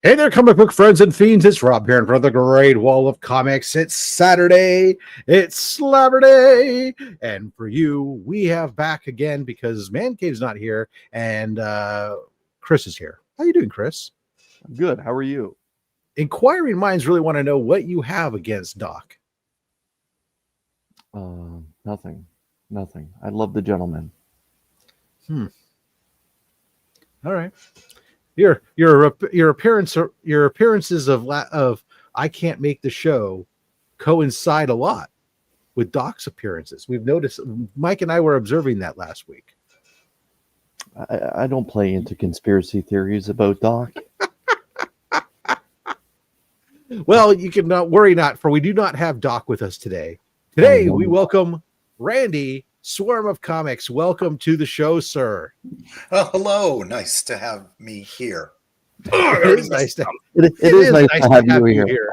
Hey there, comic book friends and fiends. It's Rob here in front of the Great Wall of Comics. It's Saturday. It's Slabber Day. And for you, we have back again because Man Cave's not here and Chris is here. How you doing, Chris? Good. How are you? Inquiring minds really want to know what you have against Doc. Nothing. I love the gentleman. All right. Your appearances of I can't make the show coincide a lot with Doc's appearances. We've noticed. Mike and I were observing that last week. I don't play into conspiracy theories about Doc. Well, you can not worry not, for we do not have Doc with us today. Today we welcome Randy, Swarm of Comics. Welcome to the show, sir. Oh, hello. Nice to have me here. It is nice to have you here.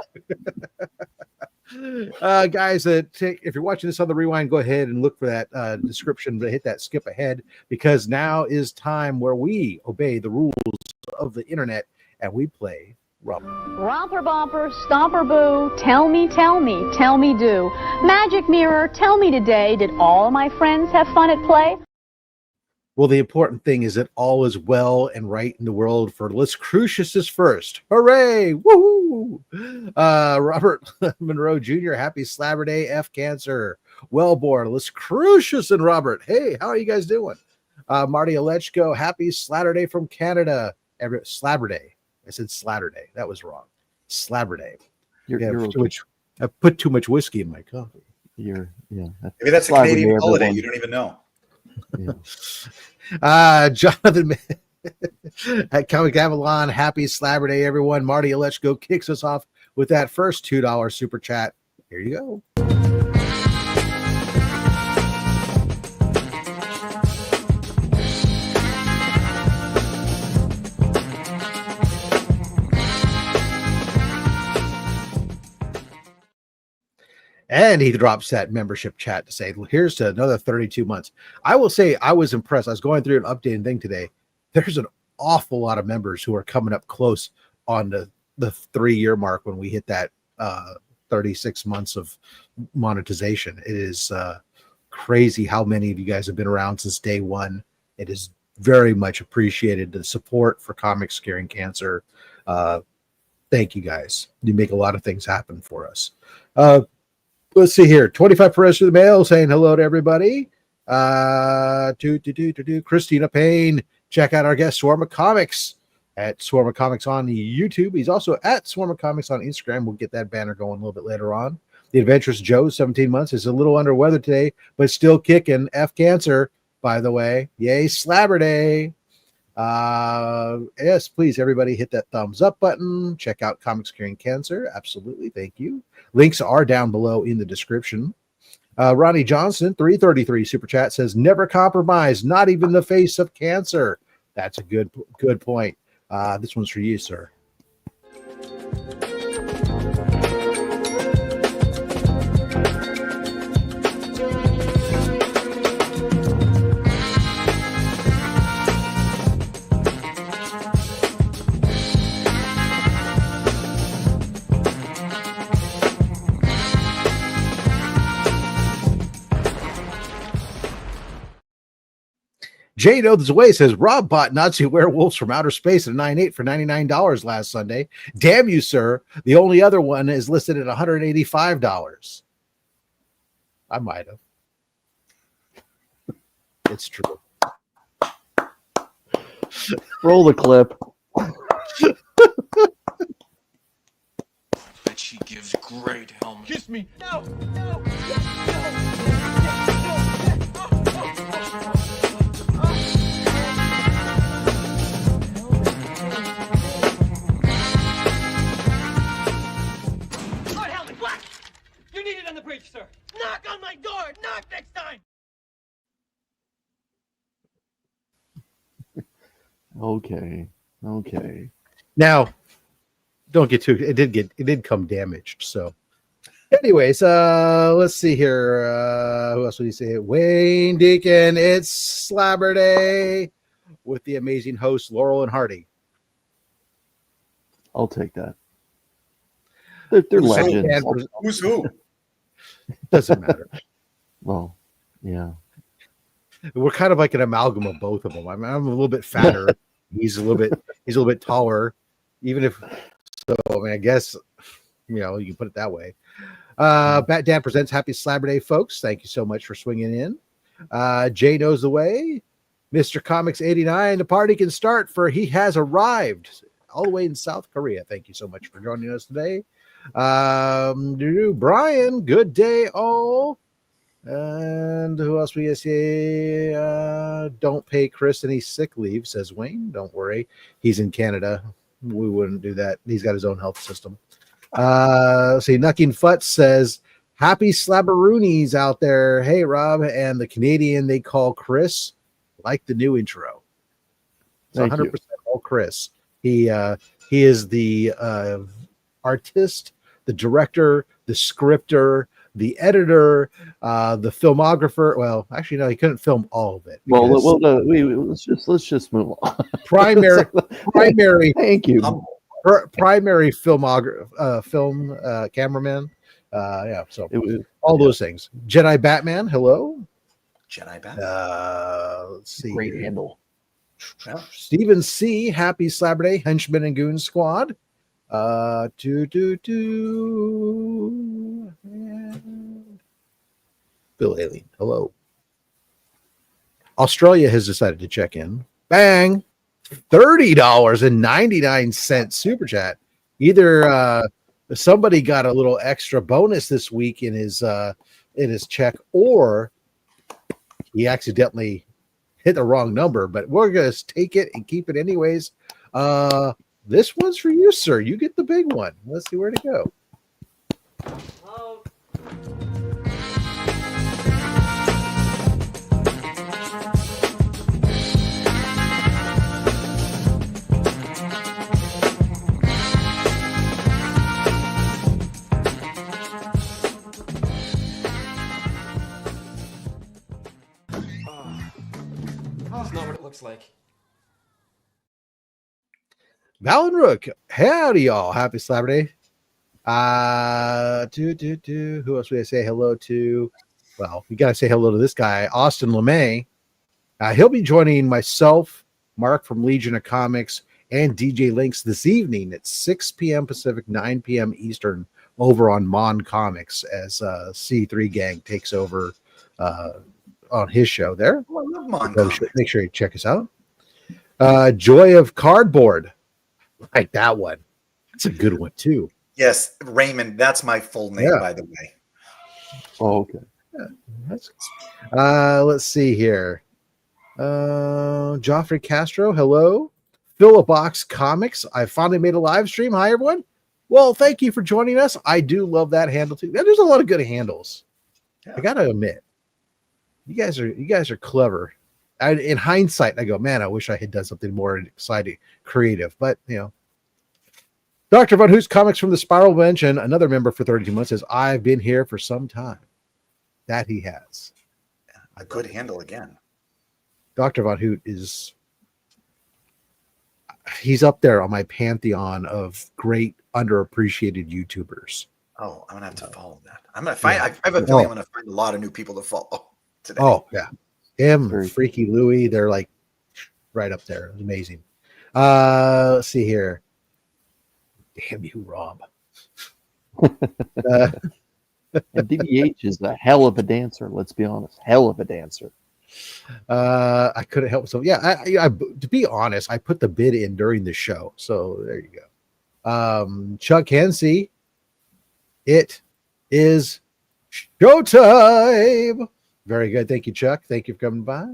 Guys, if you're watching this on the rewind, go ahead and look for that description, but hit that skip ahead, because now is time where we obey the rules of the internet and we play Romper bumper, stomper boo, tell me do. Magic mirror, tell me today, did all my friends have fun at play? Well, the important thing is that all is well and right in the world, for Liz Crucius is first. Hooray! Woohoo! Robert Monroe Jr., happy Slabber Day, F Cancer. Wellborn, Liz Crucius and Robert. Hey, how are you guys doing? Marty Alechko, happy Slabber Day from Canada. Slabber Day. I said Slatterday. That was wrong. Slabber Day. I put too much whiskey in my coffee. Maybe that's a Canadian holiday. You don't even know. Yeah. Jonathan at Comic Avalon, happy Slabber Day, everyone. Marty Alechko kicks us off with that first $2 super chat. Here you go. And he drops that membership chat to say, here's to another 32 months. I will say I was impressed. I was going through an updating thing today. There's an awful lot of members who are coming up close on the 3-year mark when we hit that 36 months of monetization. It is crazy how many of you guys have been around since day one. It is very much appreciated. The support for Comics Curing Cancer. Thank you guys. You make a lot of things happen for us. Let's see here. 25 Perez through the mail saying hello to everybody. Christina Payne. Check out our guest, Swarm of Comics, at Swarm of Comics on YouTube. He's also at Swarm of Comics on Instagram. We'll get that banner going a little bit later on. The Adventurous Joe, 17 months, is a little under weather today, but still kicking. F Cancer, by the way. Yay, Slabber Day. Yes, please, everybody hit that thumbs up button. Check out Comics Curing Cancer. Absolutely. Thank you. Links are down below in the description. Ronnie Johnson, 333 super chat, says, never compromise, not even the face of cancer. That's a good point. This one's for you, sir. Jay knows the way, says, Rob bought Nazi werewolves from outer space at 9.8 for $99 last Sunday. Damn you, sir. The only other one is listed at $185. I might have. It's true. Roll the clip. Bet she gives great helmets. Kiss me. No. On the bridge, sir. Knock on my door. Knock next time. Okay. Now, don't get too. It did come damaged. So, anyways, let's see here. Who else would you say? Wayne Deacon. It's Slabber Day with the amazing hosts Laurel and Hardy. I'll take that. They're legends. Who's who? Doesn't matter. Well, yeah. We're kind of like an amalgam of both of them. I'm a little bit fatter. He's a little bit taller. Even if so, I mean, I guess you can put it that way. Bat Dan presents Happy Slabber Day, folks. Thank you so much for swinging in. Jay knows the way. Mr. Comics 89, the party can start, for he has arrived all the way in South Korea. Thank you so much for joining us today. Brian, good day all. And who else we say? Don't pay Chris any sick leave, says Wayne. Don't worry. He's in Canada. We wouldn't do that. He's got his own health system. Nucking Futz says, happy slabberoonies out there. Hey, Rob, and the Canadian they call Chris, like the new intro. It's 100% all Chris. He is the artist, the director, the scripter, the editor, the filmographer. Well, actually, no, he couldn't film all of it. Well, let's just move on. Primary. Thank you. Primary film cameraman. So all those things. Jedi Batman, hello. Jedi Batman. Let's see. Great handle. Yeah. Stephen C. Happy Slabber Day, Henchman and Goon Squad. And Bill Alien, hello. Australia has decided to check in. Bang! $30.99 super chat. Either somebody got a little extra bonus this week in his check, or he accidentally hit the wrong number, but we're gonna take it and keep it anyways. This one's for you, sir. You get the big one. Let's see where to go. That's not what it looks like. Valen Rook, howdy y'all. Happy Slabber Day. Who else would I say hello to? Well, you gotta say hello to this guy, Austin LeMay. He'll be joining myself, Mark from Legion of Comics, and DJ Links this evening at 6 p.m. Pacific, 9 p.m. Eastern, over on Mon Comics, as C3 Gang takes over on his show there. Oh, I love Mon So Comics. make sure you check us out. Joy of Cardboard. Like that one. That's a good one too. Yes, Raymond. That's my full name, Yeah. by the way. Oh, okay. Let's see here. Joffrey Castro, hello. Philobox Comics. I finally made a live stream. Hi, everyone. Well, thank you for joining us. I do love that handle too. There's a lot of good handles. Yeah. I gotta admit, you guys are clever. In hindsight, I go, man, I wish I had done something more exciting, creative. But Dr. Von Hoos Comics from the Spiral Bench, and another member for 32 months, says, I've been here for some time. That he has. A good handle again. Dr. Von Hoot he's up there on my pantheon of great underappreciated YouTubers. Oh, I'm gonna have to follow that. I'm gonna find. I have a feeling I'm gonna find a lot of new people to follow today. Oh yeah, him, Very Freaky Louie, they're like right up there. It's amazing. Let's see here. Damn you, Rob. And DBH is a hell of a dancer. Let's be honest, hell of a dancer. I couldn't help myself. Yeah, I to be honest, I put the bid in during the show, so there you go. Chuck Hensey, it is showtime. Very good, thank you, Chuck. Thank you for coming by.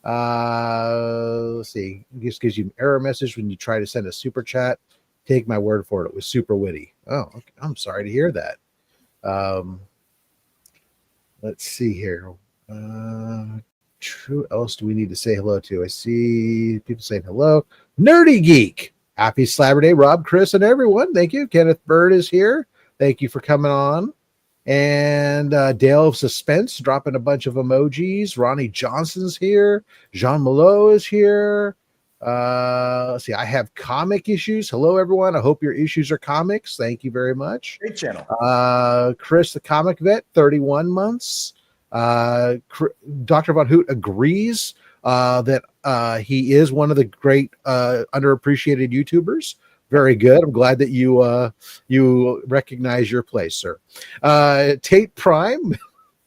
Let's see. It just gives you an error message when you try to send a super chat. Take my word for it; it was super witty. Oh, okay. I'm sorry to hear that. Let's see here. Who else do we need to say hello to? I see people saying hello. Nerdy Geek. Happy Slabber Day, Rob, Chris, and everyone. Thank you. Kenneth Bird is here. Thank you for coming on. And Dale of Suspense dropping a bunch of emojis. Ronnie Johnson's here. Jean Malot is here. Let's see. I have comic issues. Hello, everyone. I hope your issues are comics. Thank you very much. Great channel. Chris, the comic vet, 31 months. Dr. Von Hoot agrees that he is one of the great underappreciated YouTubers. Very good. I'm glad that you recognize your place, sir. Tate Prime,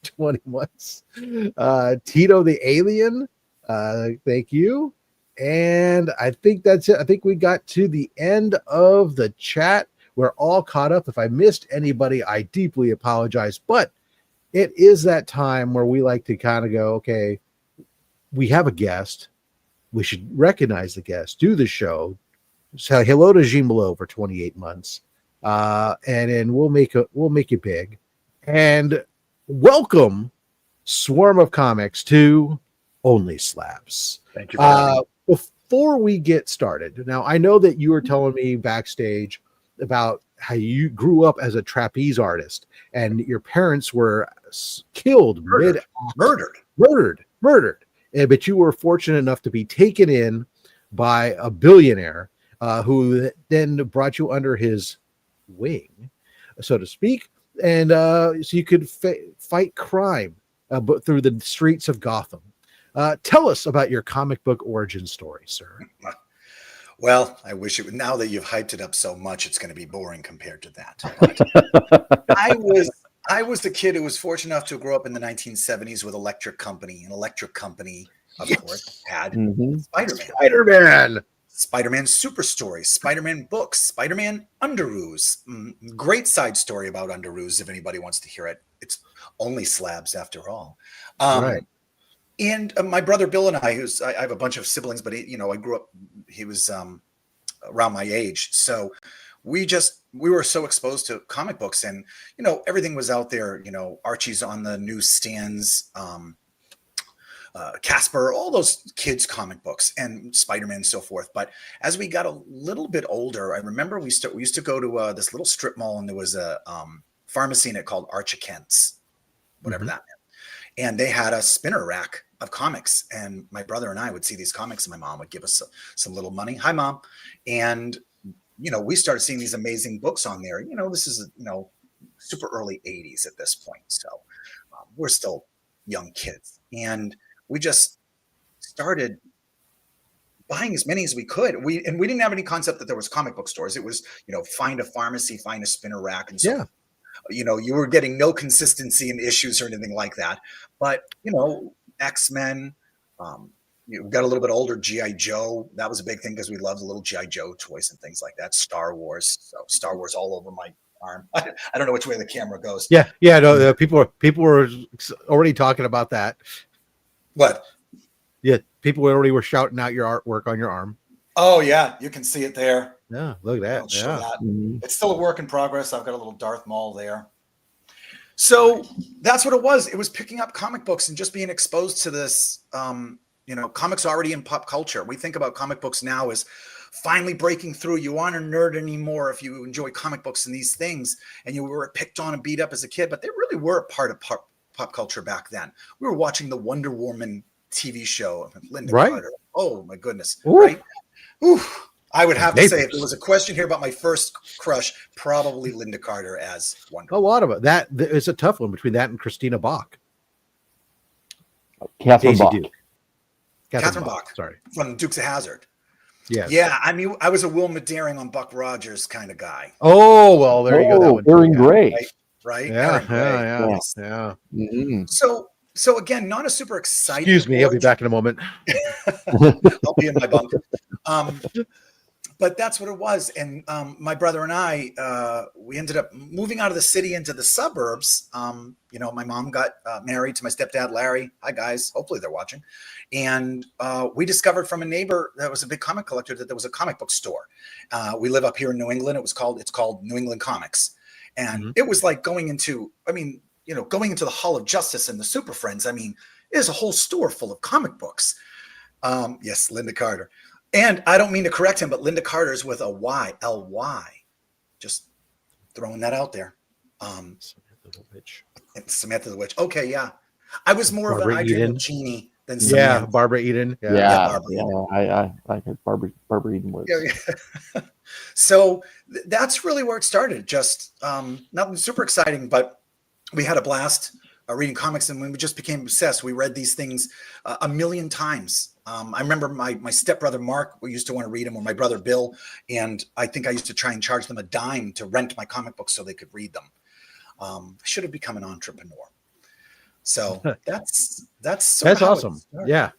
20 months. Tito the Alien, thank you. And I think that's it. I think we got to the end of the chat. We're all caught up. If I missed anybody, I deeply apologize. But it is that time where we like to kind of go, okay, we have a guest. We should recognize the guest, do the show, say hello to Jean Below for 28 months. And then we'll make it big. And welcome Swarm of Comics to OnlySlabs. Thank you for having me. Before we get started, now I know that you were telling me backstage about how you grew up as a trapeze artist and your parents were killed, murdered. But you were fortunate enough to be taken in by a billionaire who then brought you under his wing, so to speak, and so you could fight crime but through the streets of Gotham. Tell us about your comic book origin story, sir. Well, I wish it would. Now that you've hyped it up so much, it's going to be boring compared to that. But I was the kid who was fortunate enough to grow up in the 1970s with Electric Company. An Electric Company, of course, had Spider-Man. Spider-Man Super Stories, Spider-Man books, Spider-Man Underoos. Great side story about Underoos if anybody wants to hear it. It's only slabs after all. Right. And my brother Bill and I have a bunch of siblings, but I grew up, he was around my age. So we were so exposed to comic books and, everything was out there, Archie's on the newsstands, Casper, all those kids' comic books and Spider-Man and so forth. But as we got a little bit older, I remember we used to go to this little strip mall and there was a pharmacy in it called Archie Kent's, whatever that meant. And they had a spinner rack of comics. And my brother and I would see these comics and my mom would give us some little money. Hi, Mom. And, we started seeing these amazing books on there. This is, super early 80s at this point. So we're still young kids. And we just started buying as many as we could. We didn't have any concept that there was comic book stores. It was, find a pharmacy, find a spinner rack. And so Yeah. You were getting no consistency in issues or anything like that. But, X-Men, got a little bit older, G.I. Joe. That was a big thing because we loved the little G.I. Joe toys and things like that. Star Wars. So Star Wars all over my arm. I don't know which way the camera goes. Yeah. No, people were already talking about that. What? Yeah, people already were shouting out your artwork on your arm. Oh, yeah. You can see it there. Yeah, look at that. I'll show Yeah. that. It's still a work in progress. I've got a little Darth Maul there. So that's what it was. It was picking up comic books and just being exposed to this, comics already in pop culture. We think about comic books now as finally breaking through. You aren't a nerd anymore if you enjoy comic books and these things, and you were picked on and beat up as a kid, but they really were a part of pop culture back then. We were watching the Wonder Woman TV show, Linda Carter. Oh, my goodness. Ooh. Right? Ooh. I would have to say, if there was a question here about my first crush, probably Linda Carter as one. A lot of it. That is a tough one between that and Christina Bach. Catherine Bach. Catherine Bach. Sorry. From Dukes of Hazzard. Yes. Yeah, I mean, I was a Wilma Daring on Buck Rogers kind of guy. Oh, well, there you go. That one too, Aaron Gray. Right? Yeah. Mm-hmm. So again, not a super exciting. Excuse me, I'll be back in a moment. I'll be in my bunker. But that's what it was. And my brother and I, we ended up moving out of the city into the suburbs. My mom got married to my stepdad, Larry. Hi, guys. Hopefully they're watching. And we discovered from a neighbor that was a big comic collector that there was a comic book store. We live up here in New England. It's called New England Comics. And it was like going into the Hall of Justice and the Super Friends. I mean, there's a whole store full of comic books. Yes, Linda Carter. And I don't mean to correct him, but Linda Carter's with a Y, L-Y. Just throwing that out there. Samantha the Witch. Okay, yeah. I was more of an Adrian Genie than Yeah, Samantha. Barbara Eden. Yeah. Yeah, Barbara. I heard Barbara Eden was. Yeah. So that's really where it started. Just nothing super exciting, but we had a blast reading comics, and when we just became obsessed, we read these things a million times. I remember my stepbrother Mark, we used to want to read them, or my brother Bill, and I think I used to try and charge them a dime to rent my comic books so they could read them. I should have become an entrepreneur. So that's awesome. Yeah.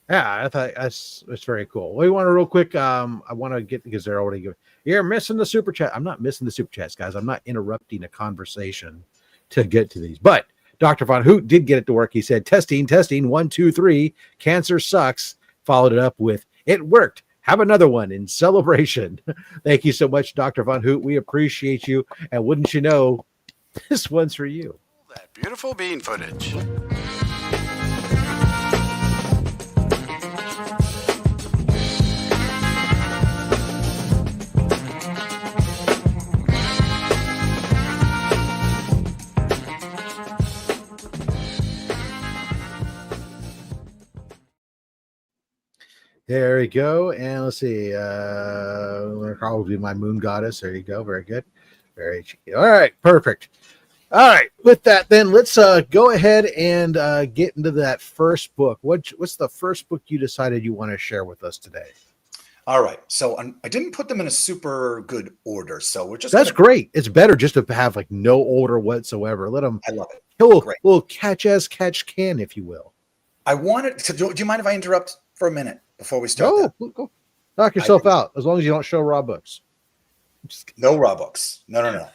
Yeah, I thought that's very cool. We want to real quick. I want to get, because they're already giving. You're missing the super chat. I'm not missing the super chats, guys. I'm not interrupting a conversation to get to these. But Dr. Von Hoot did get it to work. He said, testing, 1, 2, 3. Cancer sucks. Followed it up with, it worked. Have another one in celebration. Thank you so much, Dr. Von Hoot. We appreciate you. And wouldn't you know, this one's for you. That beautiful bean footage. There we go. And let's see. Probably my moon goddess. There you go. Very good. Very cheeky. All right. Perfect. All right. With that, then let's go ahead and get into that first book. What's the first book you decided you want to share with us today? All right. So I didn't put them in a super good order. So we're just That's great. It's better just to have like no order whatsoever. Let them. I love it. Little catch as catch can, if you will. I wanted to. Do you mind if I interrupt for a minute before we start? Go. Knock yourself out, as long as you don't show raw books. No raw books. No.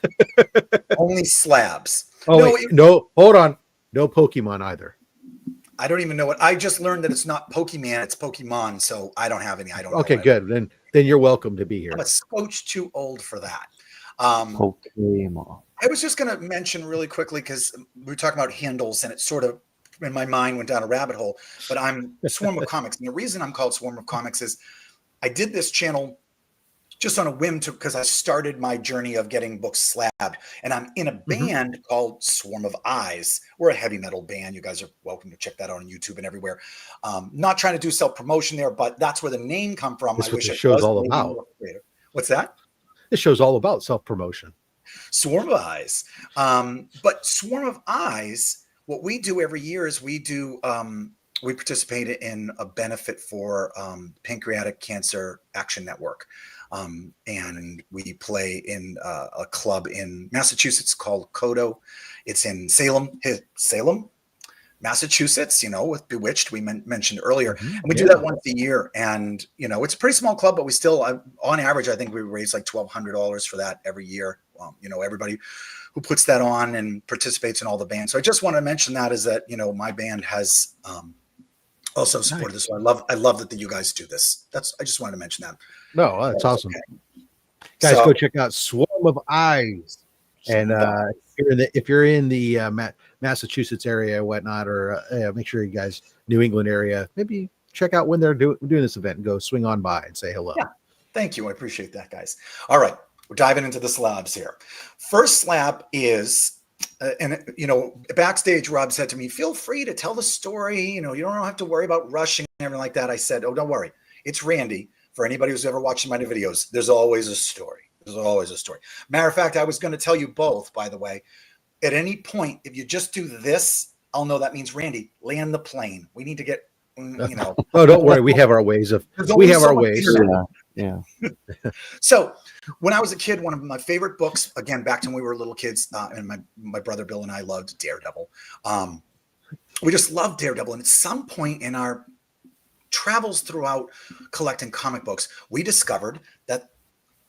Only slabs. No, hold on. No Pokemon either. I don't even know what. I just learned that it's not Pokemon, it's Pokemon. So I don't have any. I don't know. Okay, good. Then you're welcome to be here. I'm a scotch too old for that. Pokemon. I was just going to mention really quickly, because we were talking about handles, and it sort of in my mind went down a rabbit hole. But I'm Swarm of Comics, and the reason I'm called Swarm of Comics is I did this channel just on a whim because I started my journey of getting books slabbed, and I'm in a band called Swarm of Eyes. We're a heavy metal band. You guys are welcome to check that out on YouTube and everywhere. Not trying to do self-promotion there, but that's where the name come from. That's what the show's all about. What's that? This show's all about self-promotion. Swarm of Eyes. But Swarm of Eyes, what we do every year is we participate in a benefit for Pancreatic Cancer Action Network. And we play in a club in Massachusetts called Kodo. It's in Salem, Massachusetts, with Bewitched, we mentioned earlier. And we do that once a year. And, it's a pretty small club, but we still, on average, I think we raise like $1,200 for that every year. Everybody who puts that on and participates in all the bands. So I just want to mention that is that, my band has also supported this. So I love that you guys do this. I just wanted to mention that. No, that's awesome. Okay. Guys, go check out Swarm of Eyes. And if you're in the Massachusetts area or whatnot, or make sure you guys, New England area, maybe check out when they're doing this event and go swing on by and say hello. Yeah, thank you. I appreciate that, guys. All right, we're diving into the slabs here. First slab is, backstage, Rob said to me, feel free to tell the story. You don't have to worry about rushing and everything like that. I said, oh, don't worry. It's Randy. For anybody who's ever watched my videos, there's always a story. There's always a story. Matter of fact, I was going to tell you both, by the way. At any point, if you just do this, I'll know that means, Randy, land the plane. We need to get, Oh, don't worry. We have our ways of. We have our ways. Yeah. So, when I was a kid, one of my favorite books, again, back to when we were little kids, and my brother Bill and I loved Daredevil. We just loved Daredevil, and at some point in our travels throughout collecting comic books, we discovered that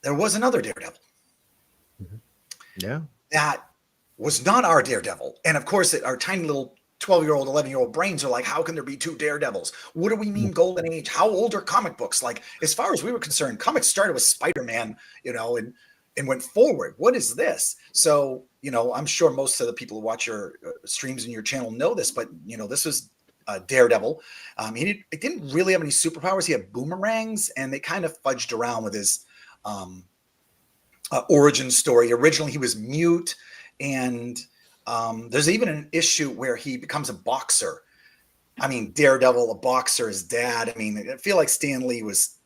there was another Daredevil. Yeah. That was not our Daredevil. And of course, our tiny little 12-year-old, 11-year-old brains are like, how can there be two Daredevils? What do we mean golden age? How old are comic books? Like, as far as we were concerned, comics started with Spider-Man, and went forward. What is this? So, I'm sure most of the people who watch your streams and your channel know this, but, this was Daredevil. He didn't really have any superpowers. He had boomerangs, and they kind of fudged around with his origin story. Originally, he was mute, and there's even an issue where he becomes a boxer, I mean, Daredevil, a boxer, his dad. I mean, I feel like Stan Lee was,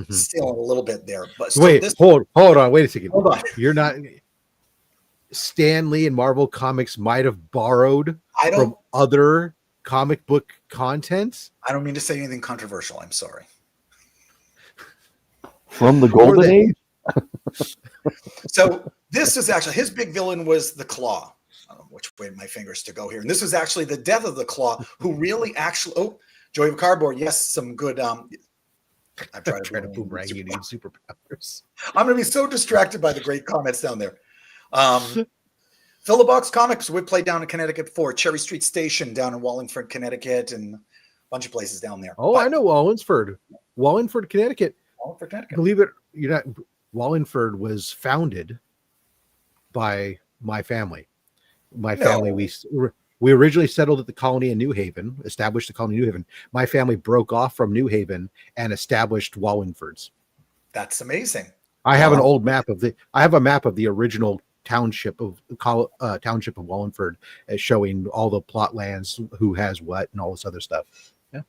stealing a little bit there. But so Wait, this, hold on, wait a second. hold on. You're not Stan Lee and Marvel Comics might have borrowed I from don't other comic book contents. I don't mean to say anything controversial. I'm sorry. From the Golden Age? So this is actually his big villain was the Claw. I don't know which way my fingers to go here. And this was actually the death of the Claw, who really actually Joy of Cardboard. Yes, some good I've tried to boomerang you need superpowers. I'm gonna be so distracted by the great comments down there. Fill the Box Comics would play down in Connecticut for Cherry Street Station down in Wallingford, Connecticut, and a bunch of places down there. Oh, I know Wallingford, Connecticut. Wallingford, Connecticut. Believe it, you're not. Wallingford was founded by my family. My family, we originally settled at the colony in New Haven, established the colony in New Haven. My family broke off from New Haven and established Wallingfords. That's amazing. I have an old map of a map of the original township of Wallingford, showing all the plot lands, who has what, and all this other stuff. Yeah,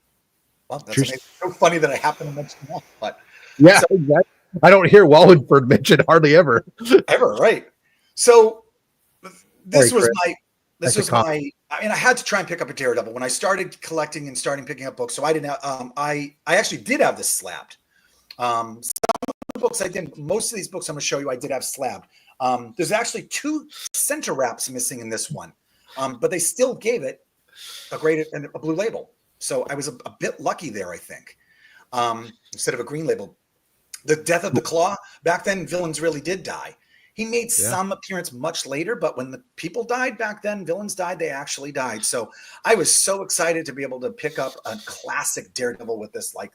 Well, that's amazing. So funny that I happen to mention that, but yeah, I don't hear Wallingford mentioned hardly ever. Ever, right? So this Sorry, was Chris. I mean, I had to try and pick up a Daredevil when I started collecting and starting picking up books. So I didn't. I actually did have this slabbed. Some of the books I didn't. Most of these books I'm going to show you, I did have slabbed. There's actually 2 center wraps missing in this one, but they still gave it a blue label. So I was a bit lucky there, I think, instead of a green label. The death of the Claw, back then, villains really did die. He made some appearance much later, but when the people died back then, villains died, they actually died. So I was so excited to be able to pick up a classic Daredevil with this like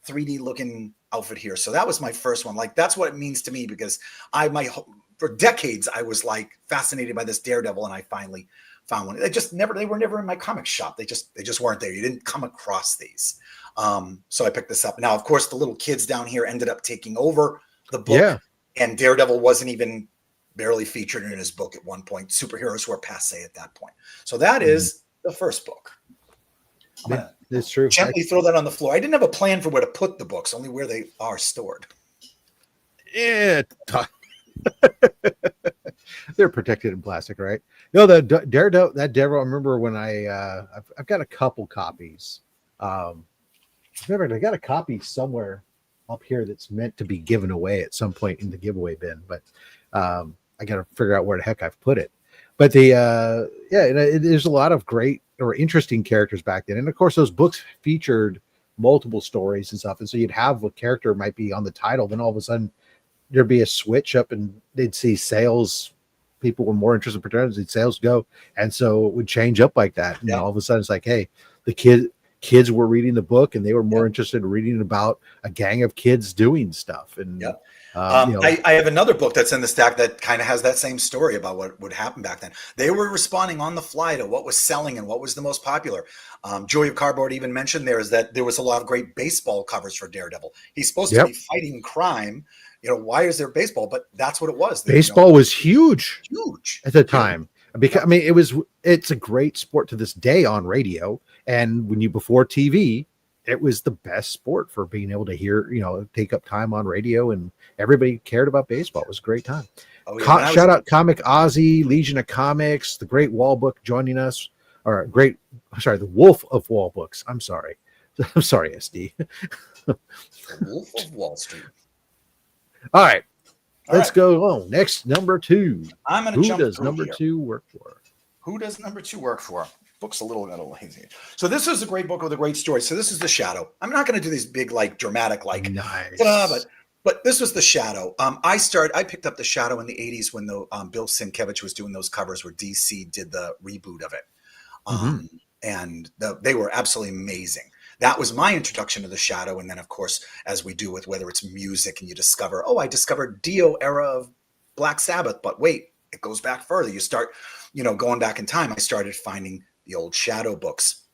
3D looking outfit here. So that was my first one. Like, that's what it means to me, because for decades, I was like fascinated by this Daredevil, and I finally found one. They were never in my comic shop. They just weren't there. You didn't come across these. So I picked this up. Now, of course, the little kids down here ended up taking over the book, and Daredevil wasn't even barely featured in his book at one point. Superheroes were passe at that point. So that is the first book. That's true. Gently throw that on the floor. I didn't have a plan for where to put the books, only where they are stored. Yeah. They're protected in plastic, right? No, the Daredevil. I remember when I've got a couple copies. Remember, I got a copy somewhere up here that's meant to be given away at some point in the giveaway bin, but I got to figure out where the heck I've put it. But there's a lot of great or interesting characters back then, and of course those books featured multiple stories and stuff, and so you'd have a character might be on the title, then all of a sudden there'd be a switch up, and they'd see sales. People were more interested in protectors, sales go, and so it would change up like that. And all of a sudden it's like, hey, the kids were reading the book, and they were more interested in reading about a gang of kids doing stuff. And I have another book that's in the stack that kind of has that same story about what would happen back then. They were responding on the fly to what was selling and what was the most popular. Joy of Cardboard even mentioned there is that there was a lot of great baseball covers for Daredevil. He's supposed to be fighting crime. Why is there baseball? But that's what it was. Baseball was huge at the time. Because it's a great sport to this day on radio. And before TV, it was the best sport for being able to hear, take up time on radio, and everybody cared about baseball. It was a great time. Shout out Comic Ozzy, Legion of Comics, the Great Wall Book joining us, the Wolf of Wall Books. I'm sorry, SD. The Wolf of Wall Street. All right. Let's go on. Next, number 2. I'm going to jump. Who does number 2 work for? Who does number 2 work for? Book's got a little hazy. So this is a great book with a great story. So this is The Shadow. I'm not going to do these big, dramatic, nice. But this was The Shadow. I picked up The Shadow in the 80s when Bill Sienkiewicz was doing those covers where DC did the reboot of it. And they were absolutely amazing. That was my introduction to The Shadow. And then, of course, as we do with whether it's music and you discover, I discovered Dio era of Black Sabbath. But wait, it goes back further. You start, going back in time. I started finding the old Shadow books.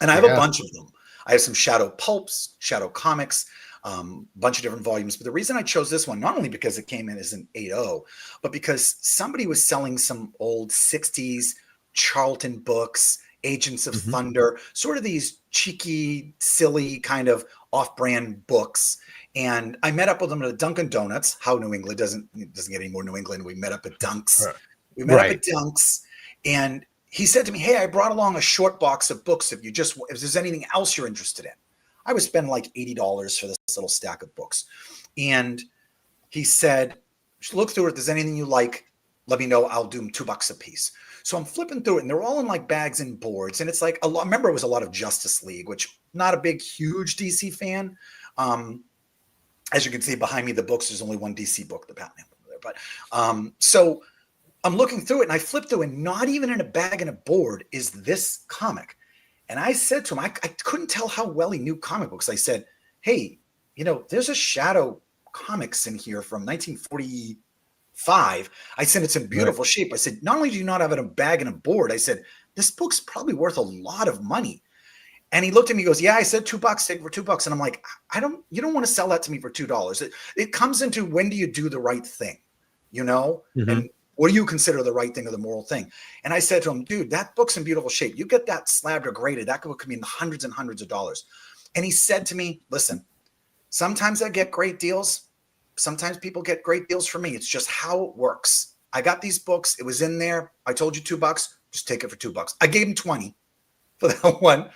And I have a bunch of them. I have some Shadow pulps, Shadow comics, bunch of different volumes. But the reason I chose this one, not only because it came in as an 8.0, but because somebody was selling some old 60s Charlton books Agents of Thunder, sort of these cheeky, silly kind of off-brand books. And I met up with him at a Dunkin' Donuts. How New England doesn't get any more New England. We met up at Dunk's. We met up at Dunk's, and he said to me, "Hey, I brought along a short box of books. If there's anything else you're interested in." I would spend like $80 for this little stack of books. And he said, "Look through it. If there's anything you like, let me know. I'll do them $2 a piece." So I'm flipping through it, and they're all in like bags and boards. And it's like I remember it was a lot of Justice League, which not a big, huge DC fan. As you can see behind me, the books, there's only one DC book, the Batman book there. But so I'm looking through it, and I flip through, and not even in a bag and a board is this comic. And I said to him, I couldn't tell how well he knew comic books. I said, "Hey, there's a Shadow Comics in here from 1945. I said, "It's in beautiful shape." I said, "Not only do you not have it in a bag and a board," I said, "this book's probably worth a lot of money." And he looked at me, he goes, "Yeah," I said, $2, take it for $2. And I'm like, you don't want to sell that to me for $2. It comes into, when do you do the right thing? And what do you consider the right thing or the moral thing? And I said to him, "Dude, that book's in beautiful shape. You get that slabbed or graded, that book could be in the hundreds and hundreds of dollars." And he said to me, "Listen, sometimes I get great deals. Sometimes people get great deals for me. It's just how it works. I got these books. It was in there. I told you $2. Just take it for $2. I gave him 20 for that one.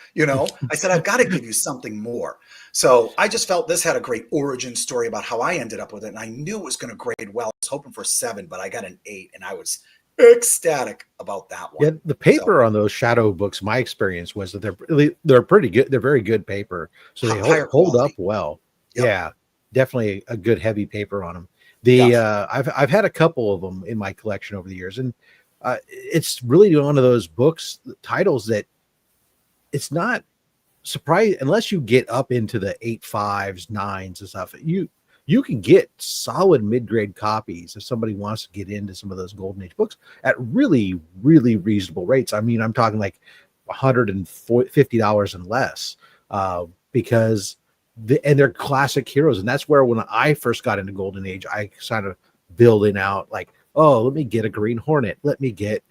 I said, "I've got to give you something more." So I just felt this had a great origin story about how I ended up with it. And I knew it was going to grade well. I was hoping for 7, but I got an 8, and I was ecstatic about that one. Yeah, the paper on those Shadow books, my experience was that they're pretty good. They're very good paper. So they hold up well. Yep. Yeah, definitely a good heavy paper on them. I've had a couple of them in my collection over the years, and it's really one of those books titles that it's not surprising unless you get up into the 8.5s, 9s and stuff. You can get solid mid-grade copies if somebody wants to get into some of those Golden Age books at really, really reasonable rates. I mean, I'm talking like $150 and less, because they're classic heroes. And that's where, when I first got into Golden Age, I started building out like, oh, let me get a Green Hornet. Let me get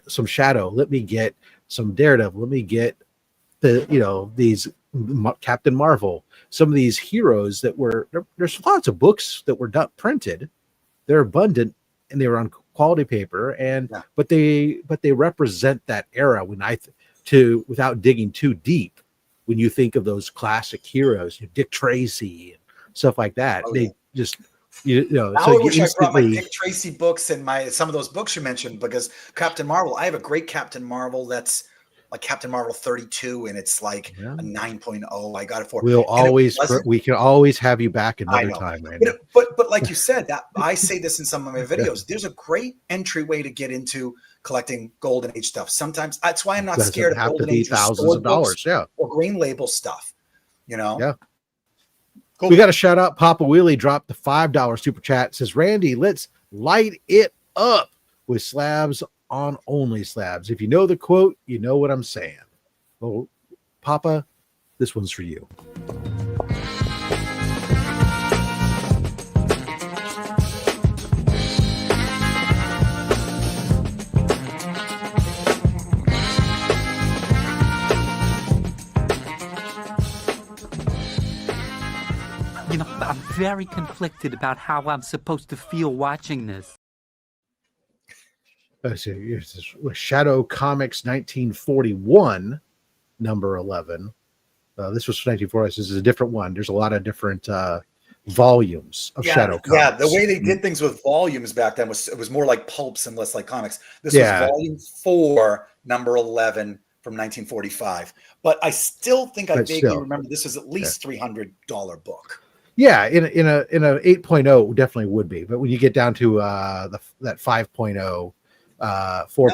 some Shadow. Let me get some Daredevil. Let me get these Captain Marvel. Some of these heroes that there's lots of books that were printed. They're abundant and they were on quality paper, but they represent that era without digging too deep. When you think of those classic heroes, Dick Tracy and stuff like that, they just Now I wish I brought my Dick Tracy books and some of those books you mentioned, because Captain Marvel, I have a great Captain Marvel that's like Captain Marvel 32, and it's like a 9.0. I got it for. We can always have you back another time, Randy. But like you said, that I say this in some of my videos. There's a great entryway to get into collecting Golden Age stuff. Sometimes that's why I'm not scared of Golden Age thousands of dollars, or Green Label stuff. Yeah. Cool. We got to shout out Papa Wheelie dropped the $5 super chat. Says, "Randy, let's light it up with slabs on OnlySlabs. If you know the quote, you know what I'm saying." Well, Papa, this one's for you. I'm very conflicted about how I'm supposed to feel watching this. Shadow Comics 1941, number 11. This was 1940. This is a different one. There's a lot of different volumes of Shadow Comics. Yeah, the way they did things with volumes back then was more like pulps and less like comics. This was volume 4, number 11 from 1945. But I still think I vaguely remember this was at least $300 book. Yeah, in a 8.0 definitely would be. But when you get down to that 5.0, 4,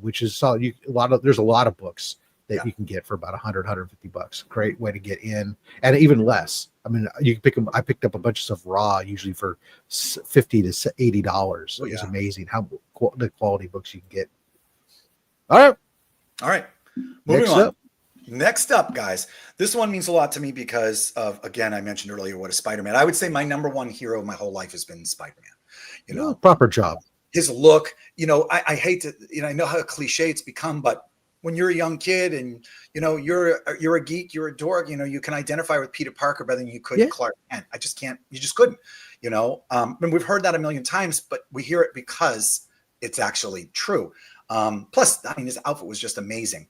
which is solid. There's a lot of books that you can get for about $100-$150. Great way to get in, and even less. I mean, you can pick them. I picked up a bunch of stuff raw, usually for $50 to $80. It's amazing how the quality books you can get. All right. Moving on. Next up, guys, this one means a lot to me because of, again, I mentioned earlier, what a Spider-Man. I would say my number one hero of my whole life has been Spider-Man. Proper job. His look, I hate to, I know how cliche it's become, but when you're a young kid and you're a geek, you're a dork, you can identify with Peter Parker better than you could Clark Kent. I just can't. You just couldn't. And we've heard that a million times, but we hear it because it's actually true. Plus, I mean, his outfit was just amazing,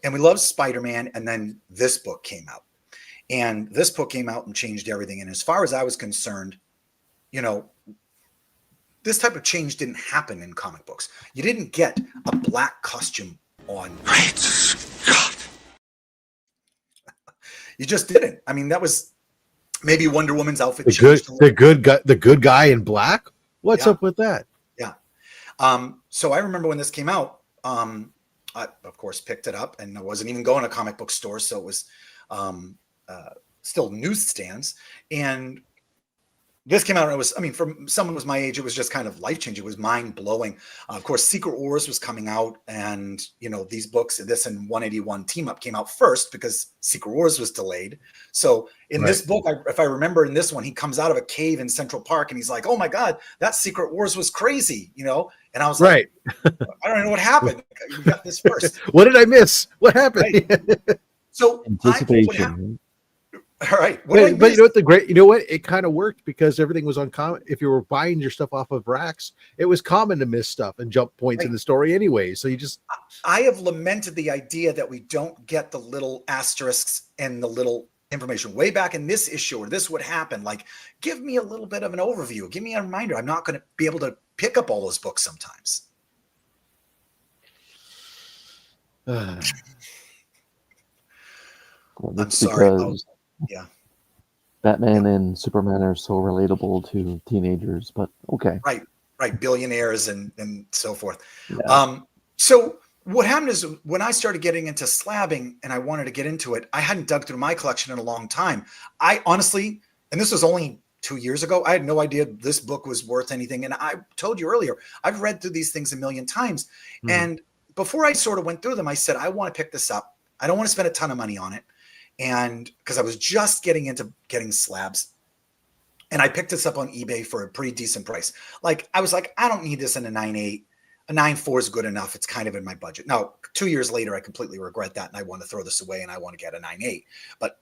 and we love Spider-Man. And then this book came out, and this book came out and changed everything. And as far as I was concerned, this type of change didn't happen in comic books. You didn't get a black costume on. Great Scott. You just didn't. I mean, that was maybe Wonder Woman's outfit. The good guy in black. What's up with that? Yeah. So I remember when this came out, I of course picked it up, and I wasn't even going to comic book stores, so it was still newsstands. And this came out, and it was, I mean, for someone who was my age, it was just kind of life-changing. It was mind-blowing. Of course, Secret Wars was coming out, and, these books, this and 181 Team-Up came out first because Secret Wars was delayed. So in this book, if I remember in this one, he comes out of a cave in Central Park, and he's like, oh my God, that Secret Wars was crazy, And I was like, I don't even know what happened. We got this first. What did I miss? What happened? Right. So anticipation. All right. But you know what? It kind of worked because everything was uncommon. If you were buying your stuff off of racks, it was common to miss stuff and jump points in the story anyway. So you just. I have lamented the idea that we don't get the little asterisks and the little information way back in this issue, or this would happen. Like, give me a little bit of an overview. Give me a reminder. I'm not going to be able to pick up all those books sometimes. Well, I'm sorry. Because Batman and Superman are so relatable to teenagers, but okay. Right. Billionaires and so forth. Yeah. So what happened is when I started getting into slabbing and I wanted to get into it, I hadn't dug through my collection in a long time. I honestly, and this was only 2 years ago, I had no idea this book was worth anything. And I told you earlier, I've read through these things a million times. And before I sort of went through them, I said, I want to pick this up. I don't want to spend a ton of money on it. And because I was just getting into getting slabs, and I picked this up on eBay for a pretty decent price. Like, I was like, I don't need this in a 9.8. A 9.4 is good enough. It's kind of in my budget. Now, 2 years later, I completely regret that, and I want to throw this away, and I want to get a 9.8. But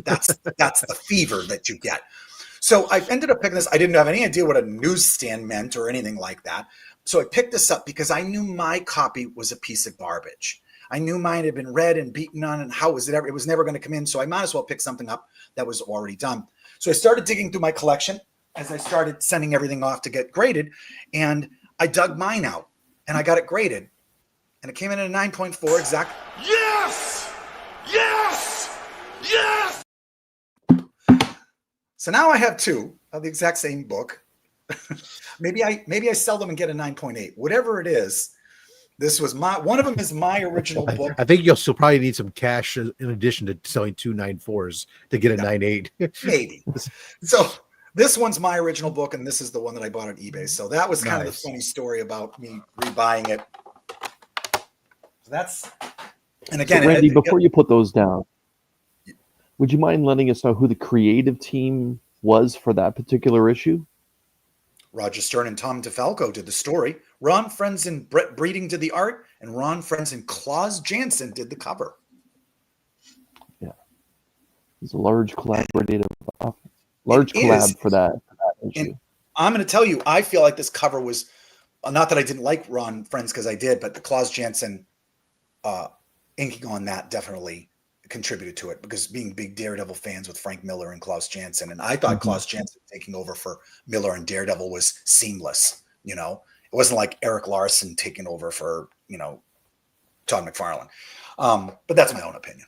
that's the fever that you get. So I ended up picking this. I didn't have any idea what a newsstand meant or anything like that. So I picked this up because I knew my copy was a piece of garbage. I knew mine had been read and beaten on, and how was it ever? It was never going to come in. So I might as well pick something up that was already done. So I started digging through my collection as I started sending everything off to get graded, and I dug mine out and I got it graded, and it came in at a 9.4 exact. Yes! Yes! Yes! So now I have two of the exact same book. maybe I sell them and get a 9.8, whatever it is. This was one of them is my original book. I think you'll still probably need some cash in addition to selling 2 9.4s to get a 9.8. Maybe. So this one's my original book, and this is the one that I bought on eBay. So that was kind of the funny story about me rebuying it. So and again, so Randy, before you put those down, would you mind letting us know who the creative team was for that particular issue? Roger Stern and Tom DeFalco did the story. Ron Frenz and Brett Breeding did the art, and Ron Frenz and Klaus Janson did the cover. Yeah, it's a large collaborative, collab for that issue. And I'm going to tell you, I feel like this cover was not that I didn't like Ron Frenz because I did, but the Klaus Janson inking on that definitely contributed to it, because being big Daredevil fans with Frank Miller and Klaus Janson, and I thought Klaus Janson taking over for Miller and Daredevil was seamless. It wasn't like Eric Larson taking over for Todd McFarlane. But that's my own opinion.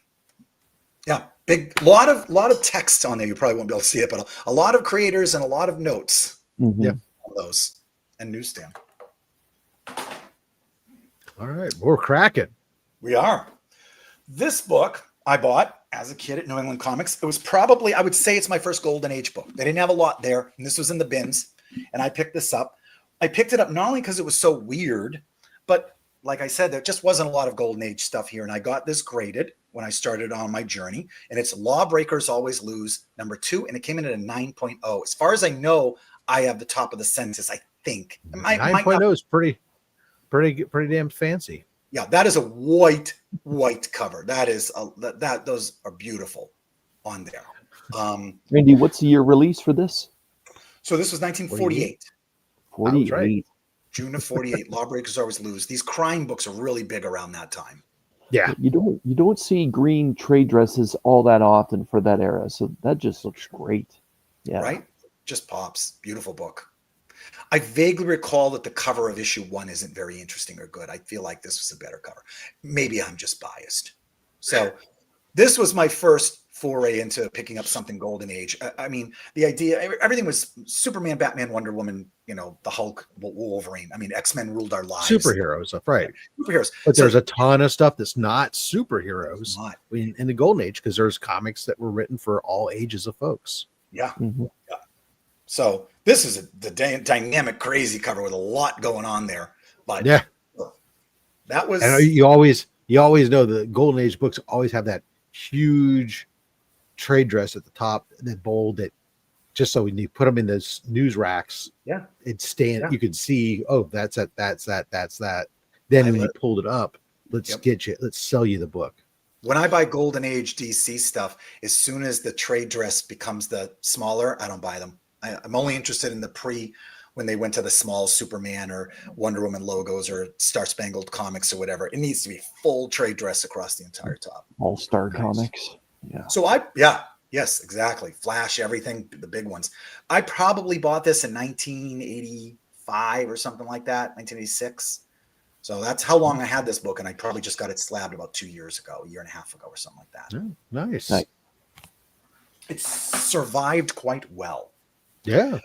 Yeah, big lot of text on there. You probably won't be able to see it, but a lot of creators and a lot of notes. Yeah, on those, and newsstand. All right, we're cracking. We are. This book I bought as a kid at New England Comics. It was probably, I would say it's my first Golden Age book. They didn't have a lot there, and this was in the bins, and I picked this up. I picked it up not only because it was so weird, but like I said, there just wasn't a lot of Golden Age stuff here, and I got this graded when I started on my journey, and it's Lawbreakers Always Lose, #2, and it came in at a 9.0. As far as I know, I have the top of the census, I think. 9.0 is pretty damn fancy. Yeah, that is a white cover. That is those are beautiful on there. Randy, what's the year release for this? So this was 1948. 48. right. June of 48. Lawbreakers Always Lose. These crime books are really big around that time. Yeah. You don't see green trade dresses all that often for that era, so that just looks great. Yeah. Right? Just pops. Beautiful book. I vaguely recall that the cover of issue 1 isn't very interesting or good. I feel like this was a better cover. Maybe I'm just biased. So this was my first foray into picking up something Golden Age. I mean, the idea, everything was Superman, Batman, Wonder Woman, the Hulk, Wolverine. I mean, X-Men ruled our lives. Superheroes stuff, right? Superheroes. But there's a ton of stuff that's not superheroes Not. in the Golden Age, because there's comics that were written for all ages of folks. Yeah. Mhm. Yeah. So this is the dynamic, crazy cover with a lot going on there. But Yeah. that was. And you always know the Golden Age books always have that huge trade dress at the top, that bold, that just so when you put them in those news racks, Yeah. it stand. Yeah. You could see, oh, that's that. Then when you pulled it up, let's sell you the book. When I buy Golden Age DC stuff, as soon as the trade dress becomes the smaller, I don't buy them. I'm only interested in the when they went to the small Superman or Wonder Woman logos or Star Spangled Comics or whatever. It needs to be full trade dress across the entire top. All-Star Nice. Comics. Yeah. So yes, exactly. Flash, everything, the big ones. I probably bought this in 1985 or something like that, 1986. So that's how long I had this book, and I probably just got it slabbed about 2 years ago, a year and a half ago or something like that. Oh, nice. It's survived quite well. Yeah.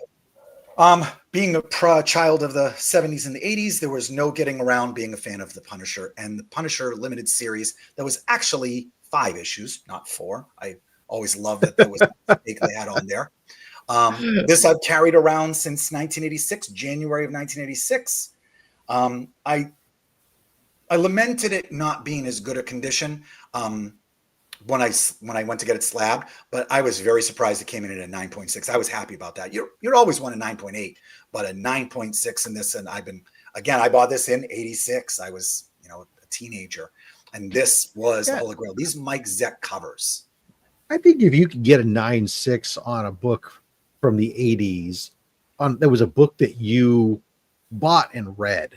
Being a child of the 70s and the 80s, there was no getting around being a fan of The Punisher, and The Punisher limited series that was actually 5 issues, not 4. I always loved that there was a mistake they had on there. This I've carried around since 1986, January of 1986. I lamented it not being as good a condition when I went to get it slabbed, but I was very surprised it came in at a 9.6. I was happy about that. You'd always want a 9.8, but a 9.6 in this, and I bought this in 86. I was a teenager, and this was the Holy Grail. These Mike Zeck covers. I think if you could get a 9.6 on a book from the 80s, there was a book that you bought and read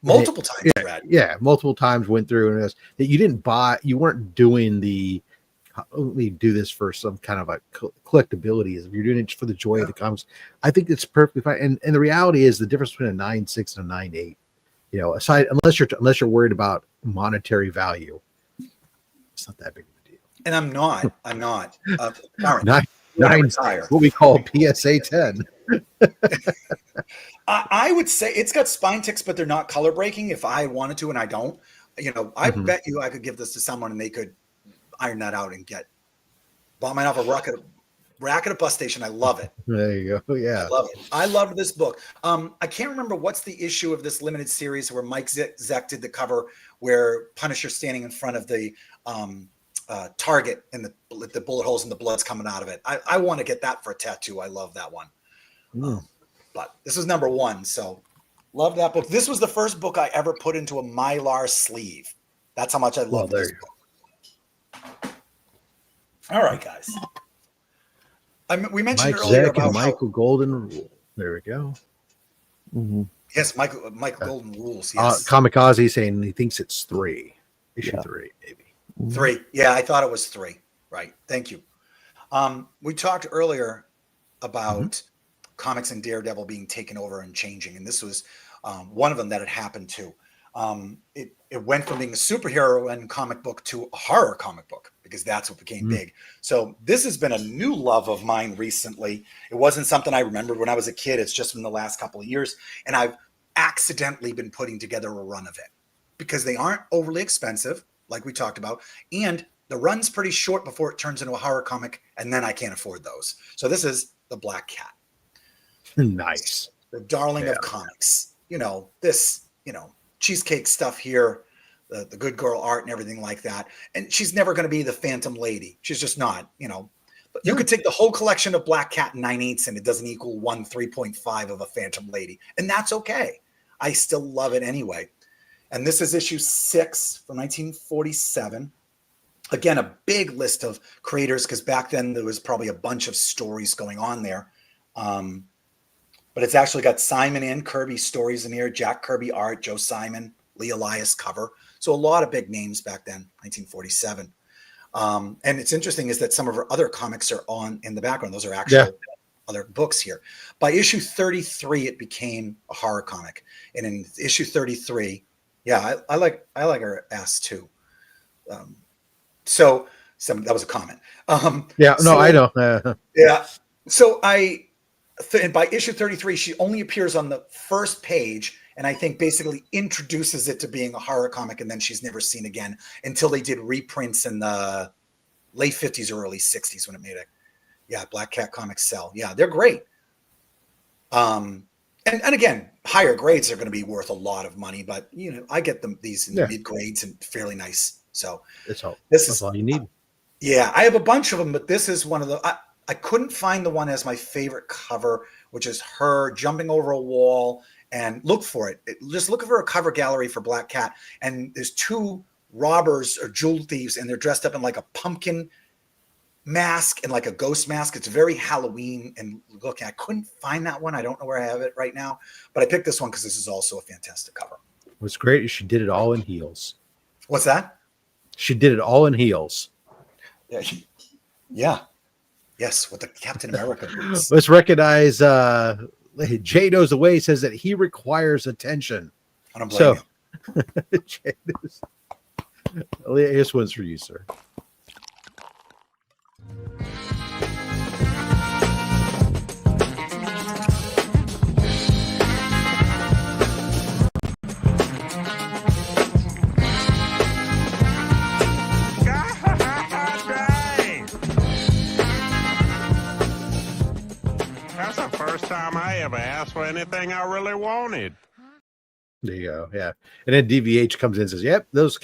Multiple times. Multiple times went through, and that you didn't buy. You weren't doing the. Let me do this for some kind of a collectability. If you're doing it for the joy of the comics, I think it's perfectly fine. And the reality is the difference between a 9.6 and a 9.8. Aside unless you're worried about monetary value, it's not that big of a deal. And I'm not. Nine, what we call PSA 10. I would say it's got spine ticks, but they're not color breaking if I wanted to, and I don't. I bet you I could give this to someone and they could iron that out and bought mine off a rack at a bus station. I love it. There you go. Yeah. I love it. I loved this book. I can't remember what's the issue of this limited series where Mike Zeck did the cover where Punisher's standing in front of the target and the bullet holes and the blood's coming out of it. I want to get that for a tattoo. I love that one. But this was number 1, so love that book. This was the first book I ever put into a Mylar sleeve. That's how much I love this book. All right, guys. We mentioned Mike earlier Zeck about and Michael Golden Rule. There we go. Mm-hmm. Yes, Michael Golden Rules. Yes. Kamikaze saying he thinks it's 3. Issue 3, maybe. 3. Yeah, I thought it was 3. Right. Thank you. We talked earlier about comics and Daredevil being taken over and changing, and this was one of them that had happened too. It went from being a superhero and comic book to a horror comic book because that's what became big. So this has been a new love of mine recently. It wasn't something I remembered when I was a kid. It's just in the last couple of years, and I've accidentally been putting together a run of it because they aren't overly expensive, like we talked about, and the run's pretty short before it turns into a horror comic, and then I can't afford those. So this is the Black Cat. Nice. The darling of comics. This, cheesecake stuff here, the good girl art and everything like that. And she's never going to be the Phantom Lady. She's just not, But you could take the whole collection of Black Cat 9/8 and it doesn't equal 3.5 of a Phantom Lady. And that's okay. I still love it anyway. And this is issue 6 from 1947. Again, a big list of creators because back then there was probably a bunch of stories going on there. But it's actually got Simon and Kirby stories in here, Jack Kirby art, Joe Simon, Lee Elias cover. So a lot of big names back then, 1947. And it's interesting is that some of her other comics are on in the background. Those are actual other books here. By issue 33, it became a horror comic. And in issue 33, I like her ass too. So that was a comment. I know. Yeah. So and by issue 33, she only appears on the first page, and I think basically introduces it to being a horror comic, and then she's never seen again until they did reprints in the late 50s or early 60s when it made Black Cat Comics sell. Yeah, they're great. And again, higher grades are going to be worth a lot of money, but I get these in the mid grades and fairly nice. So that's all you need. I have a bunch of them, but this is one of the. I couldn't find the one as my favorite cover, which is her jumping over a wall. And look for it. Just look for a cover gallery for Black Cat. And there's 2 robbers or jewel thieves, and they're dressed up in like a pumpkin mask and like a ghost mask. It's very Halloween and looking. I couldn't find that one. I don't know where I have it right now, but I picked this one because this is also a fantastic cover. What's great is she did it all in heels. What's that? She did it all in heels. Yeah. Yes, with the Captain America boots. Let's recognize Jay Knows the Way says that he requires attention. I don't blame you. Jay knows. This one's for you, sir. Time I ever asked for anything I really wanted. There you go. Yeah. And then DVH comes in and says, yep, those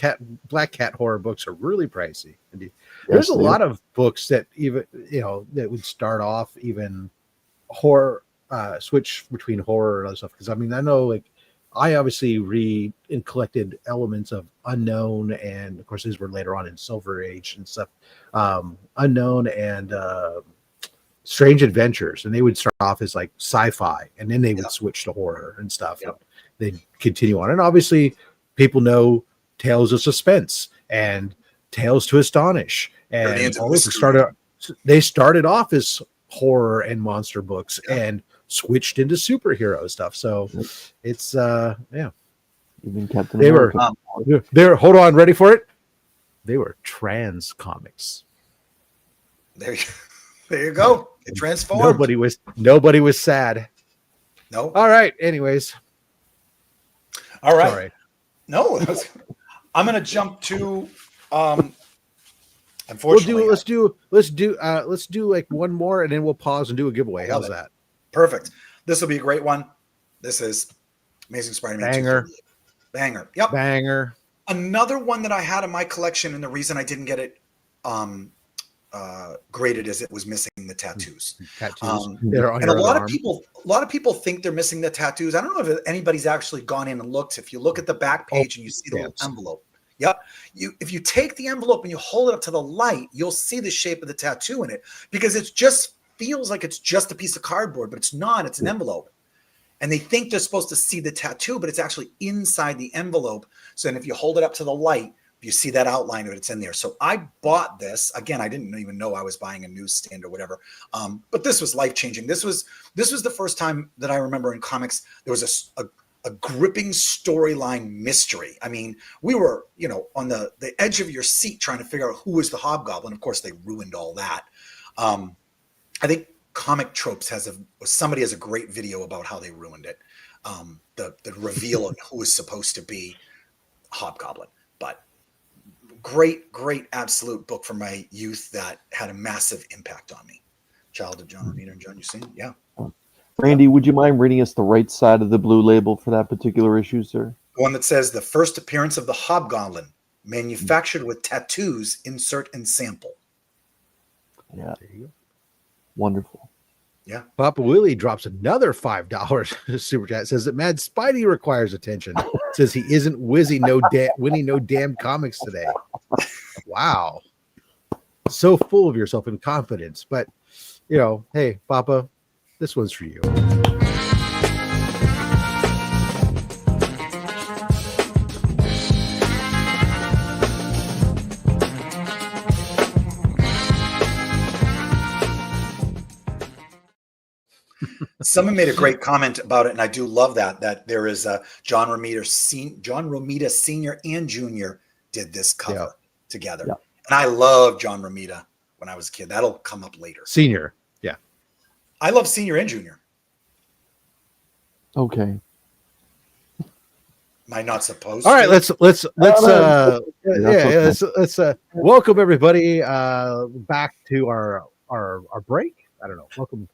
Black Cat horror books are really pricey. And there's a lot of books that even, that would start off even horror, switch between horror and other stuff. Because I mean, I know I obviously read and collected elements of Unknown, and of course these were later on in Silver Age and stuff. Unknown and Strange Adventures, and they would start off as like sci-fi, and then they would switch to horror and stuff. And they'd continue on, and obviously people know Tales of Suspense and Tales to Astonish, and all those started off as horror and monster books and switched into superhero stuff. So it's Even Captain they America. were hold on, ready for it? They were trans comics. There you go. It transformed. Nobody was sad. No. All right. Anyways. All right. Sorry. No. I'm going to jump to. Unfortunately, let's do like one more, and then we'll pause and do a giveaway. How's that? Perfect. This will be a great one. This is Amazing Spider-Man. Banger. Yep. Banger. Another one that I had in my collection, and the reason I didn't get it graded is it was missing the tattoos. And a lot of people think they're missing the tattoos. I don't know if anybody's actually gone in and looked. If you look at the back page and you see the little envelope. Yep. If you take the envelope and you hold it up to the light, you'll see the shape of the tattoo in it, because it just feels like it's just a piece of cardboard, but it's not. It's an envelope. And they think they're supposed to see the tattoo, but it's actually inside the envelope. So then if you hold it up to the light, you see that outline of it, it's in there. So I bought this. Again, I didn't even know I was buying a newsstand or whatever. But this was life-changing. This was the first time that I remember in comics there was a gripping storyline mystery. I mean, we were, on the edge of your seat trying to figure out who was the Hobgoblin. Of course, they ruined all that. I think Comic Tropes somebody has a great video about how they ruined it. The reveal of who was supposed to be Hobgoblin. But great absolute book from my youth that had a massive impact on me. Child of John Romita and John Hussein. Yeah. Randy, would you mind reading us the right side of the blue label for that particular issue, sir? The one that says the first appearance of the Hobgoblin, manufactured with tattoos, insert and sample. Yeah. Wonderful. Yeah. Papa Willie drops another $5 super chat. Says that Mad Spidey requires attention. Says he isn't winning no damn comics today. Wow. So full of yourself and confidence. But, hey, Papa, this one's for you. Someone made a great comment about it, and I do love that there is a John Romita Senior and Junior did this cover together. Yeah. And I love John Romita when I was a kid. That'll come up later. Senior. Yeah. I love Senior and Junior. Okay. Am I not supposed All right, to? let's welcome everybody back to our break. I don't know. Welcome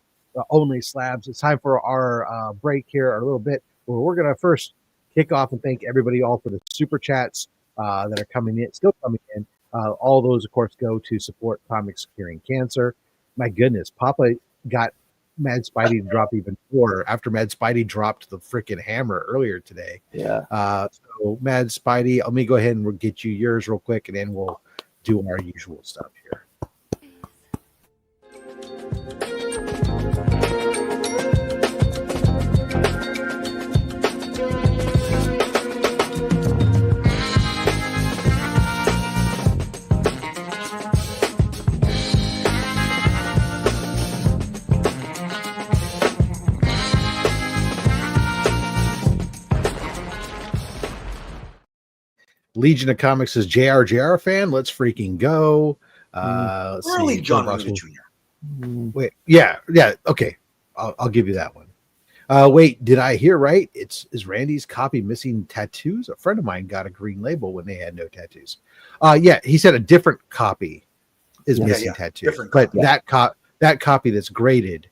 OnlySlabs. It's time for our break here, a little bit where we're going to first kick off and thank everybody all for the super chats that are still coming in. All those, of course, go to support comics curing cancer. My goodness, Papa got Mad Spidey to drop even more after Mad Spidey dropped the freaking hammer earlier today. Yeah. So Mad Spidey, let me go ahead and we'll get you yours real quick, and then we'll do our usual stuff here. Legion of Comics is JR fan. Let's freaking go. Let's Early see. John Romita Jr. Wait, yeah. Okay, I'll give you that one. Wait, did I hear right? Is Randy's copy missing tattoos? A friend of mine got a green label when they had no tattoos. Yeah, he said a different copy is missing tattoos, but that copy that's graded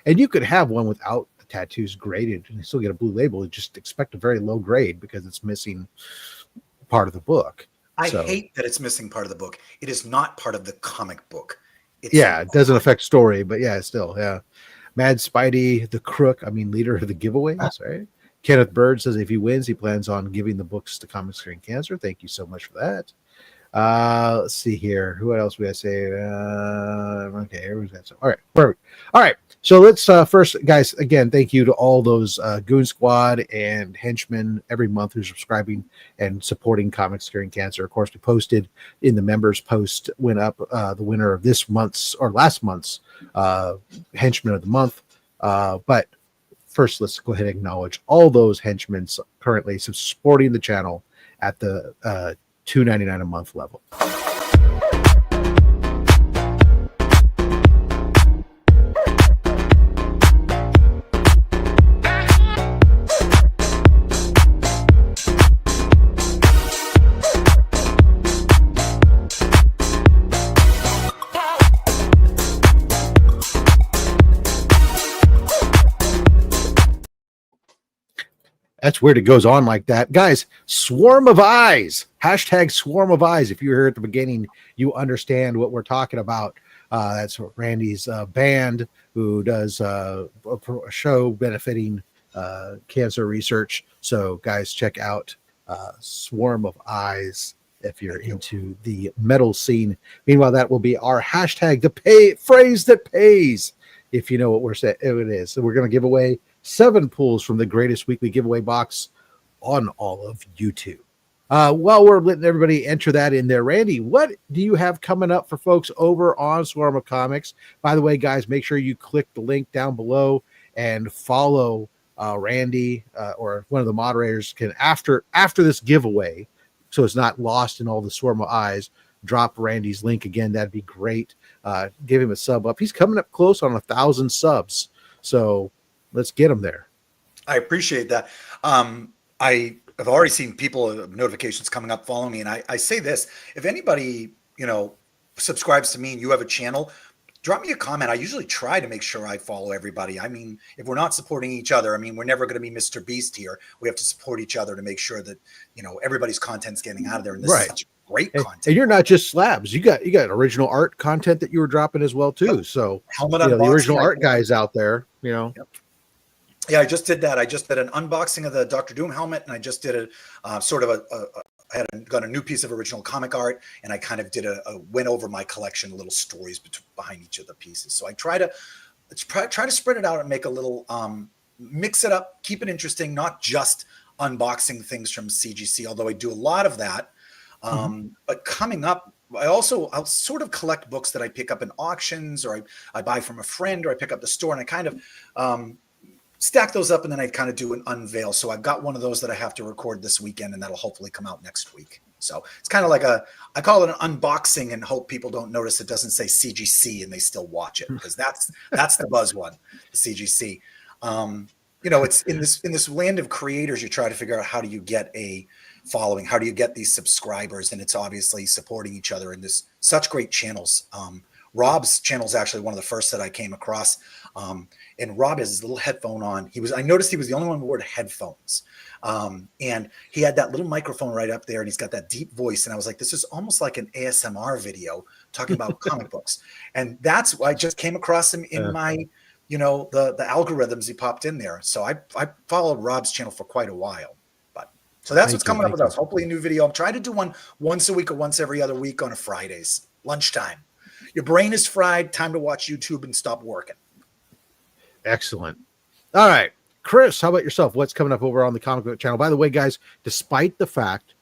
and you could have one without the tattoos graded and still get a blue label. You just expect a very low grade because it's missing part of the book. I hate that it's missing part of the book. It is not part of the comic book. It doesn't affect story, but still. Mad Spidey, the crook, leader of the giveaways, right? Kenneth Bird says if he wins, he plans on giving the books to Comics Curing Cancer. Thank you so much for that. Let's see here. Who else we gotta say? Okay, everyone's got some. All right, perfect. All right, so let's first, guys. Again, thank you to all those Goon Squad and henchmen every month who's subscribing and supporting Comics Curing Cancer. Of course, we posted in the members post went up the winner of this month's or last month's henchman of the month. But first, let's go ahead and acknowledge all those henchmen currently supporting the channel at the $2.99 a month level. That's weird. It goes on like that. Guys, Swarm of Eyes. Hashtag Swarm of Eyes. If you were here at the beginning, you understand what we're talking about. That's Randy's band who does a show benefiting cancer research. So, guys, check out Swarm of Eyes if you're into the metal scene. Meanwhile, that will be our hashtag, the phrase that pays, if you know what we're saying. It is. So we're going to give away 7 pulls from the greatest weekly giveaway box on all of YouTube. While we're letting everybody enter that in there, Randy, what do you have coming up for folks over on Swarm of Comics? By the way, guys, make sure you click the link down below and follow Randy or one of the moderators can after this giveaway, so it's not lost in all the Swarm of Eyes. Drop Randy's link again. That'd be great. Give him a sub up. He's coming up close on 1,000 subs. So let's get him there. I appreciate that. I've already seen people notifications coming up following me. And I say this, if anybody, subscribes to me and you have a channel, drop me a comment. I usually try to make sure I follow everybody. If we're not supporting each other, we're never going to be Mr. Beast here. We have to support each other to make sure that, everybody's content's getting out of there. And this is such a great content. And you're not just slabs. You got original art content that you were dropping as well too. Yep. So Helmet the unboxing, original art guys out there, Yep. Yeah, I just did that. I just did an unboxing of the Doctor Doom helmet, and I just did a sort of got a new piece of original comic art, and I kind of did went over my collection, little stories behind each of the pieces. So I try to spread it out and make a little mix it up, keep it interesting, not just unboxing things from CGC, although I do a lot of that. But coming up, I'll sort of collect books that I pick up in auctions, or I buy from a friend, or I pick up the store, and I kind of stack those up, and then I kind of do an unveil. So I've got one of those that I have to record this weekend, and that'll hopefully come out next week. So it's kind of like I call it an unboxing, and hope people don't notice it doesn't say CGC and they still watch it, because that's the buzz one, the CGC. It's in this land of creators, you try to figure out how do you get a following, how do you get these subscribers, and it's obviously supporting each other in this such great channels. Rob's channel is actually one of the first that I came across. And Rob has his little headphone on. I noticed he was the only one who wore headphones. And he had that little microphone right up there, and he's got that deep voice. And I was like, this is almost like an ASMR video talking about comic books. And that's why I just came across him in my, the algorithms he popped in there. So I followed Rob's channel for quite a while. So that's what's coming up with us. Hopefully a new video. I'm trying to do one once a week or once every other week on a Fridays, lunchtime. Your brain is fried. Time to watch YouTube and stop working. Excellent. All right, Chris, how about yourself? What's coming up over on the comic book channel? By the way, guys, despite the fact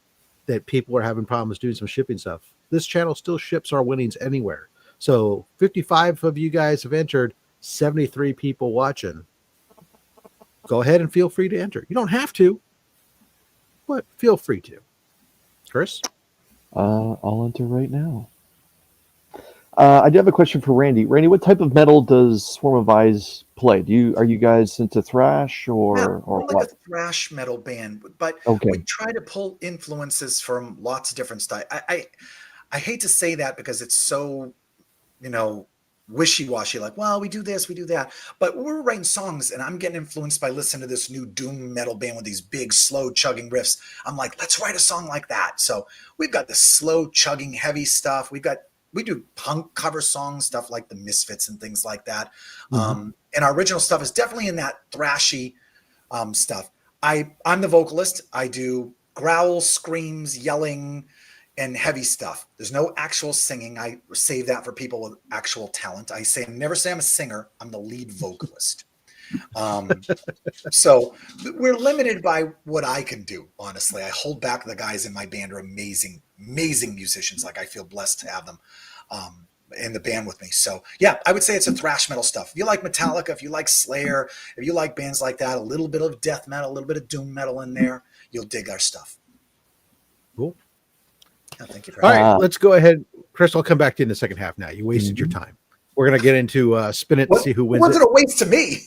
that people are having problems doing some shipping stuff, this channel still ships our winnings anywhere. So 55 of you guys have entered, 73 people watching. Go ahead and feel free to enter. You don't have to, but feel free to. Chris? I'll enter right now. I do have a question for Randy. Randy, what type of metal does Swarm of Eyes play? Are you guys into thrash or like what? a thrash metal band, but Okay. we try to pull influences from lots of different styles. I hate to say that because it's so, wishy-washy, like, well, we do this, we do that. But we're writing songs, and I'm getting influenced by listening to this new doom metal band with these big, slow chugging riffs. I'm like, let's write a song like that. So we've got the slow chugging, heavy stuff. We do punk cover songs, stuff like the Misfits and things like that. And our original stuff is definitely in that thrashy stuff. I'm the vocalist. I do growls, screams, yelling, and heavy stuff. There's no actual singing. I save that for people with actual talent. Never say I'm a singer. I'm the lead vocalist. So we're limited by what I can do. Honestly, I hold back. The guys in my band are amazing musicians. Like, I feel blessed to have them in the band with me. So yeah, I would say it's a thrash metal stuff. If you like Metallica, if you like Slayer, if you like bands like that, a little bit of death metal, a little bit of doom metal in there, you'll dig our stuff. Cool. Yeah, thank you. All right, let's go ahead. Chris, I'll come back to you in the second half now. You wasted your time. We're going to get into spin it to see who wins. It wasn't a waste to me.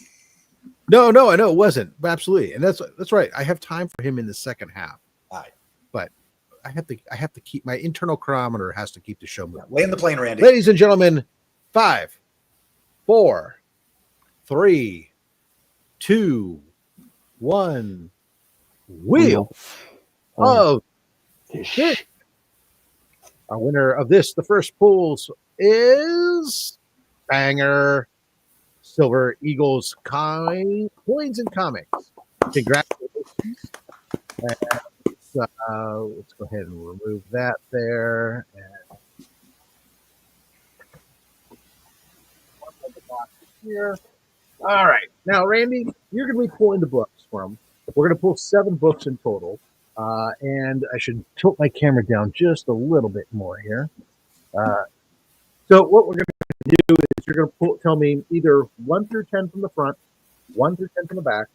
No, I know it wasn't. But absolutely. And that's right. I have time for him in the second half. All right. But I have to keep my internal chronometer has to keep the show moving. Lay in the plane, Randy. Ladies and gentlemen, 5, 4, 3, 2, 1. Wheel of Shit. Our winner of this, the first pools, is Banger Silver Eagles Coins and Comics. Congratulations. Let's go ahead and remove that there. And here. All right. Now, Randy, you're going to be pulling the books for them. We're going to pull 7 books in total. And I should tilt my camera down just a little bit more here. So what we're going to do is you're going to tell me either 1 through 10 from the front, 1 through 10 from the back,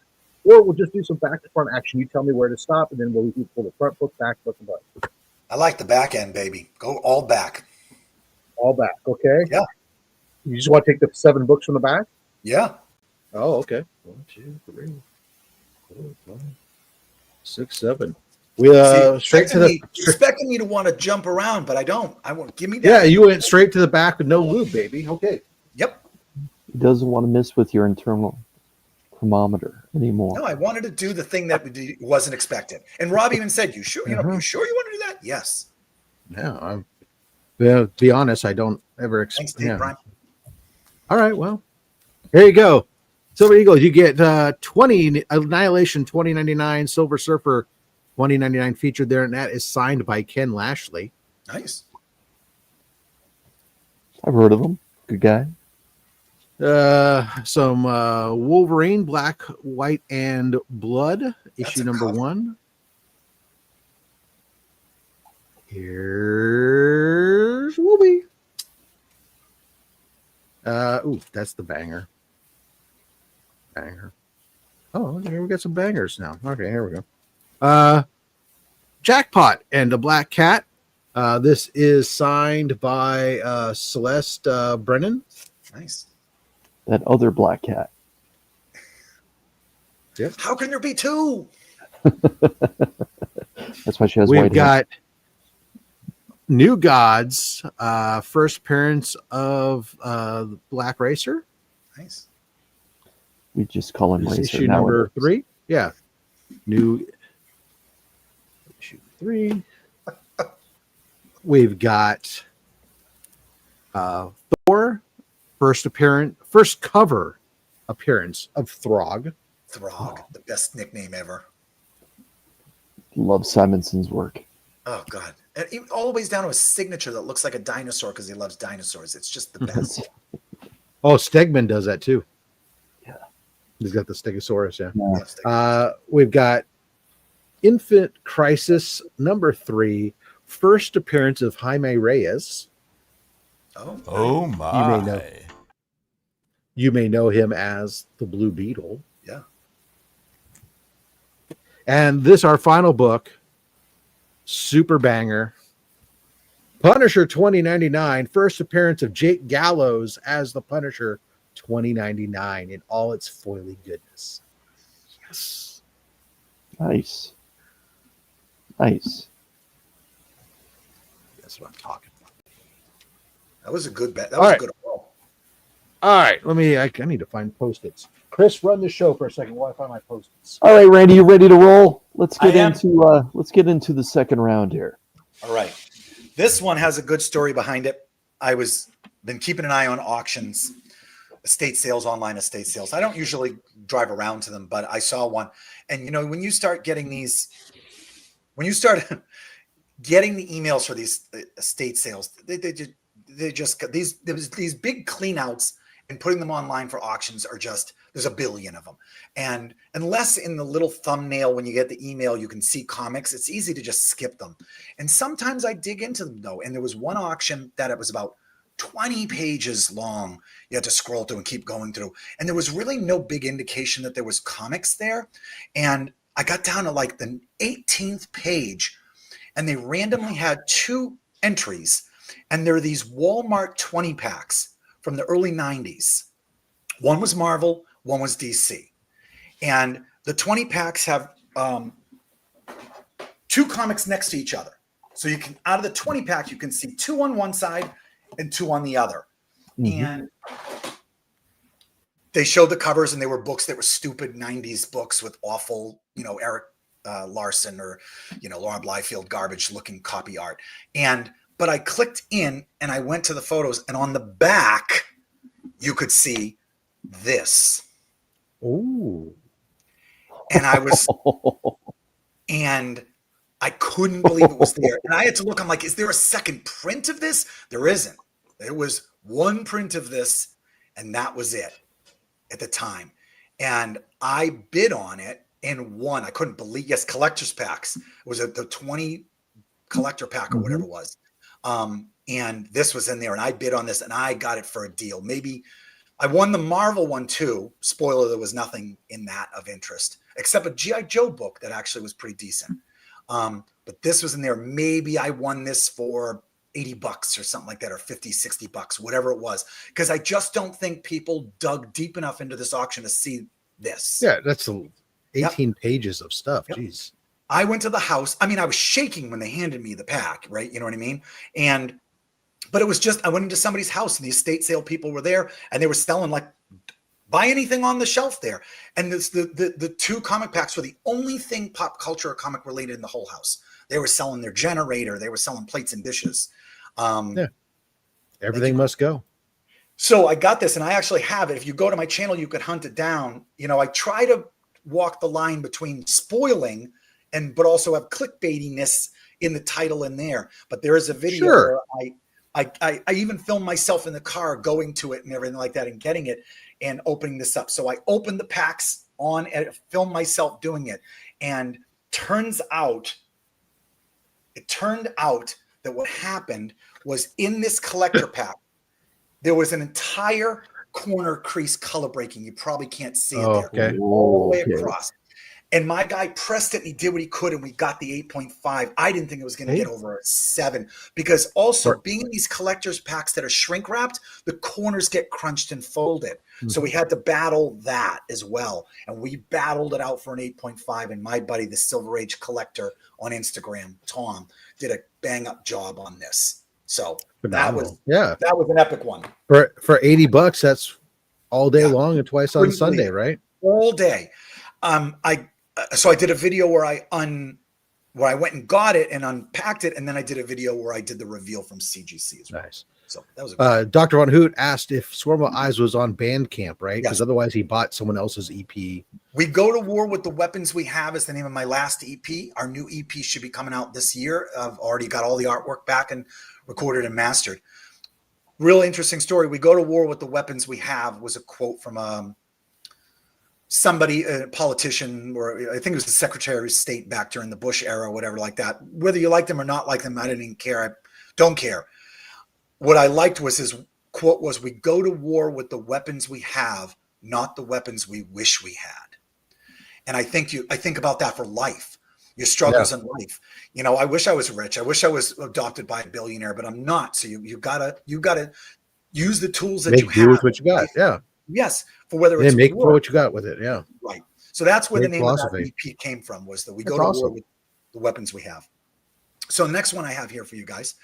or we'll just do some back to front action. You tell me where to stop, and then we'll pull the front book, back book, and book. I like the back end, baby. Go all back. All back, okay? Yeah. You just want to take the 7 books from the back? Yeah. Oh, okay. 1, 2, 3, 4, 5, 6, 7. We straight to the. Expecting me to want to jump around, but I don't. I won't. Give me that. Yeah, you went straight to the back with no lube, baby. Okay. Yep. He doesn't want to mess with your internal thermometer anymore. No, I wanted to do the thing that wasn't expected. And Rob even said, "You sure? You sure you want to do that?" Yes. Yeah, be honest, I don't ever Thanks, Dave Prime. All right, well, there you go. Silver Eagles, you get 20 Annihilation 2099, Silver Surfer 2099 featured there, and that is signed by Ken Lashley. Nice. I've heard of him. Good guy. Some Wolverine, Black, White, and Blood, issue number cover. 1. Here's Wolverine. That's the banger. Oh, here we got some bangers now. Okay, here we go. Jackpot and the Black Cat. This is signed by Celeste Brennan. Nice. That other black cat. Yep. How can there be two? That's why she has We've white got New Gods, first appearance of Black Racer. Nice. We just call him This Racer. issue number 3. Yeah. New issue 3. We've got Thor, first cover appearance of Throg. Throg, the best nickname ever. Love Simonson's work. Oh God! And all the ways down to his signature that looks like a dinosaur because he loves dinosaurs. It's just the best. Oh, Stegman does that too. Yeah, he's got the Stegosaurus. Yeah. Yeah. We've got Infant Crisis number 3, first appearance of Jaime Reyes. Oh my! You may know him as the Blue Beetle. Yeah. And this, our final book, super banger. Punisher 2099, first appearance of Jake Gallows as the Punisher 2099 in all its foily goodness. Yes. Nice. Nice. That's what I'm talking about. That was a good bet. That was a good roll. All right. I need to find Post-its. Chris, run the show for a second while I find my Post-its. All right, Randy, you ready to roll? Let's get into the second round here. All right. This one has a good story behind it. Been keeping an eye on auctions, estate sales, online estate sales. I don't usually drive around to them, but I saw one. And when you start getting the emails for these estate sales, they just got these big cleanouts, and putting them online for auctions are just, there's a billion of them. And unless in the little thumbnail, when you get the email, you can see comics, it's easy to just skip them. And sometimes I dig into them though. And there was one auction that it was about 20 pages long. You had to scroll through and keep going through. And there was really no big indication that there was comics there. And I got down to like the 18th page, and they randomly had 2 entries. And there are these Walmart 20 packs from the early 90s. One was Marvel, one was DC. And the 20 packs have 2 comics next to each other. So you can, out of the 20 pack, you can see 2 on one side and 2 on the other. Mm-hmm. And they showed the covers, and they were books that were stupid 90s books with awful, Eric Larson or, Laura Blyfield garbage looking copy art. But I clicked in and I went to the photos, and on the back, you could see this. Ooh. And and I couldn't believe it was there. And I had to look, I'm like, is there a second print of this? There isn't. There was one print of this, and that was it at the time. And I bid on it and won. I couldn't believe, yes, collector's packs. It was the 20 collector pack or whatever it was. And this was in there, and I bid on this, and I got it for a deal. Maybe I won the Marvel one too. Spoiler, there was nothing in that of interest except a G.I. Joe book that actually was pretty decent. But this was in there. Maybe I won this for $80 or something like that, or $50, $60, whatever it was. Because I just don't think people dug deep enough into this auction to see this. Yeah, that's 18 pages of stuff. Yep. Jeez. I went to the house. I mean, I was shaking when they handed me the pack, right? You know what I mean? But it was just, I went into somebody's house, and the estate sale people were there, and they were selling like, buy anything on the shelf there. And the 2 comic packs were the only thing pop culture or comic related in the whole house. They were selling their generator. They were selling plates and dishes. Yeah. Everything must go. So I got this, and I actually have it. If you go to my channel, you could hunt it down. You know, I try to walk the line between spoiling but also have clickbaitiness in the title in there. But there is a video where I even filmed myself in the car going to it and everything like that and getting it and opening this up. So I opened the packs on and filmed myself doing it. And it turned out that what happened was in this collector pack, there was an entire corner crease color breaking. You probably can't see it there. Okay. All the way across. And my guy pressed it and he did what he could, and we got the 8.5. I didn't think it was going to get over a 7 because also being in these collector's packs that are shrink wrapped, the corners get crunched and folded. So we had to battle that as well. And we battled it out for an 8.5. And my buddy, the Silver Age collector on Instagram, Tom, did a bang up job on this. So that was an epic one. For $80, that's all day long and twice on Sunday, right? All day. So I did a video where I went and got it and unpacked it, and then I did a video where I did the reveal from CGC as well. Nice. So that was Dr. Von Hoot asked if Swarm of Eyes was on Bandcamp, right? Because otherwise he bought someone else's EP. We Go to War with the Weapons We Have is the name of my last EP. Our new EP should be coming out this year. I've already got all the artwork back and recorded and mastered. Real interesting story. We Go to War with the Weapons We Have was a quote from somebody, a politician, or I think it was the Secretary of State back during the Bush era or whatever like that. Whether you like them or not like them, I didn't even care. I don't care. What I liked was his quote was, "We go to war with the weapons we have, not the weapons we wish we had." And I think about that for life, your struggles in life. You know, I wish I was rich. I wish I was adopted by a billionaire, but I'm not. So you gotta use the tools that you have. With what you got. Yeah. Yes. For whether it's make for what you got with it. Yeah. Right. So that's where the name of that EP came from, was that we go to war with the weapons we have. So the next one I have here for you guys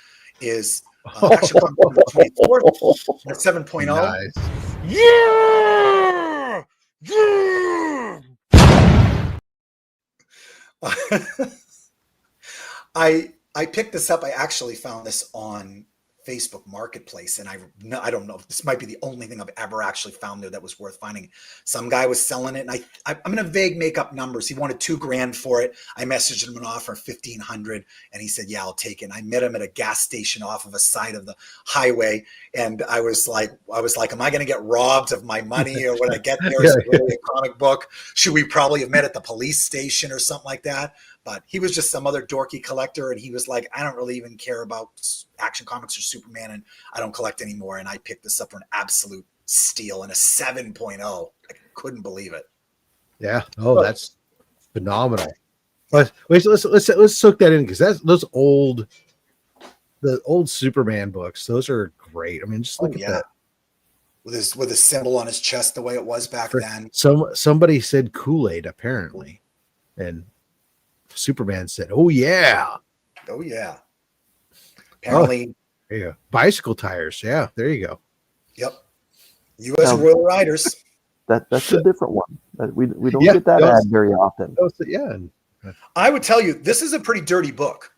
is actually from the 24th, 7.0. Nice. Yeah. I picked this up. I actually found this on Facebook Marketplace, and I don't know if this might be the only thing I've ever actually found there that was worth finding. Some guy was selling it, and I'm going to vague make up numbers. He wanted $2,000 for it. I messaged him an offer of $1,500, and he said, "Yeah, I'll take it." And I met him at a gas station off of a side of the highway, and I was like, "Am I going to get robbed of my money, or when I get there, is it really a comic book? Should we probably have met at the police station or something like that?" But he was just some other dorky collector, and he was like, "I don't really even care about Action Comics or Superman, and I don't collect anymore." And I picked this up for an absolute steal and a 7.0. I couldn't believe it. Yeah. Oh, that's phenomenal. But wait, let's soak that in, because the old Superman books. Those are great. I mean, just look at that. With a symbol on his chest, the way it was back then. Somebody said Kool-Aid apparently, and Superman said, "Oh yeah, oh yeah." Apparently, bicycle tires. Yeah, there you go. Yep. U.S. Royal Riders. That's a different one. We don't get that ad very often. I would tell you, this is a pretty dirty book.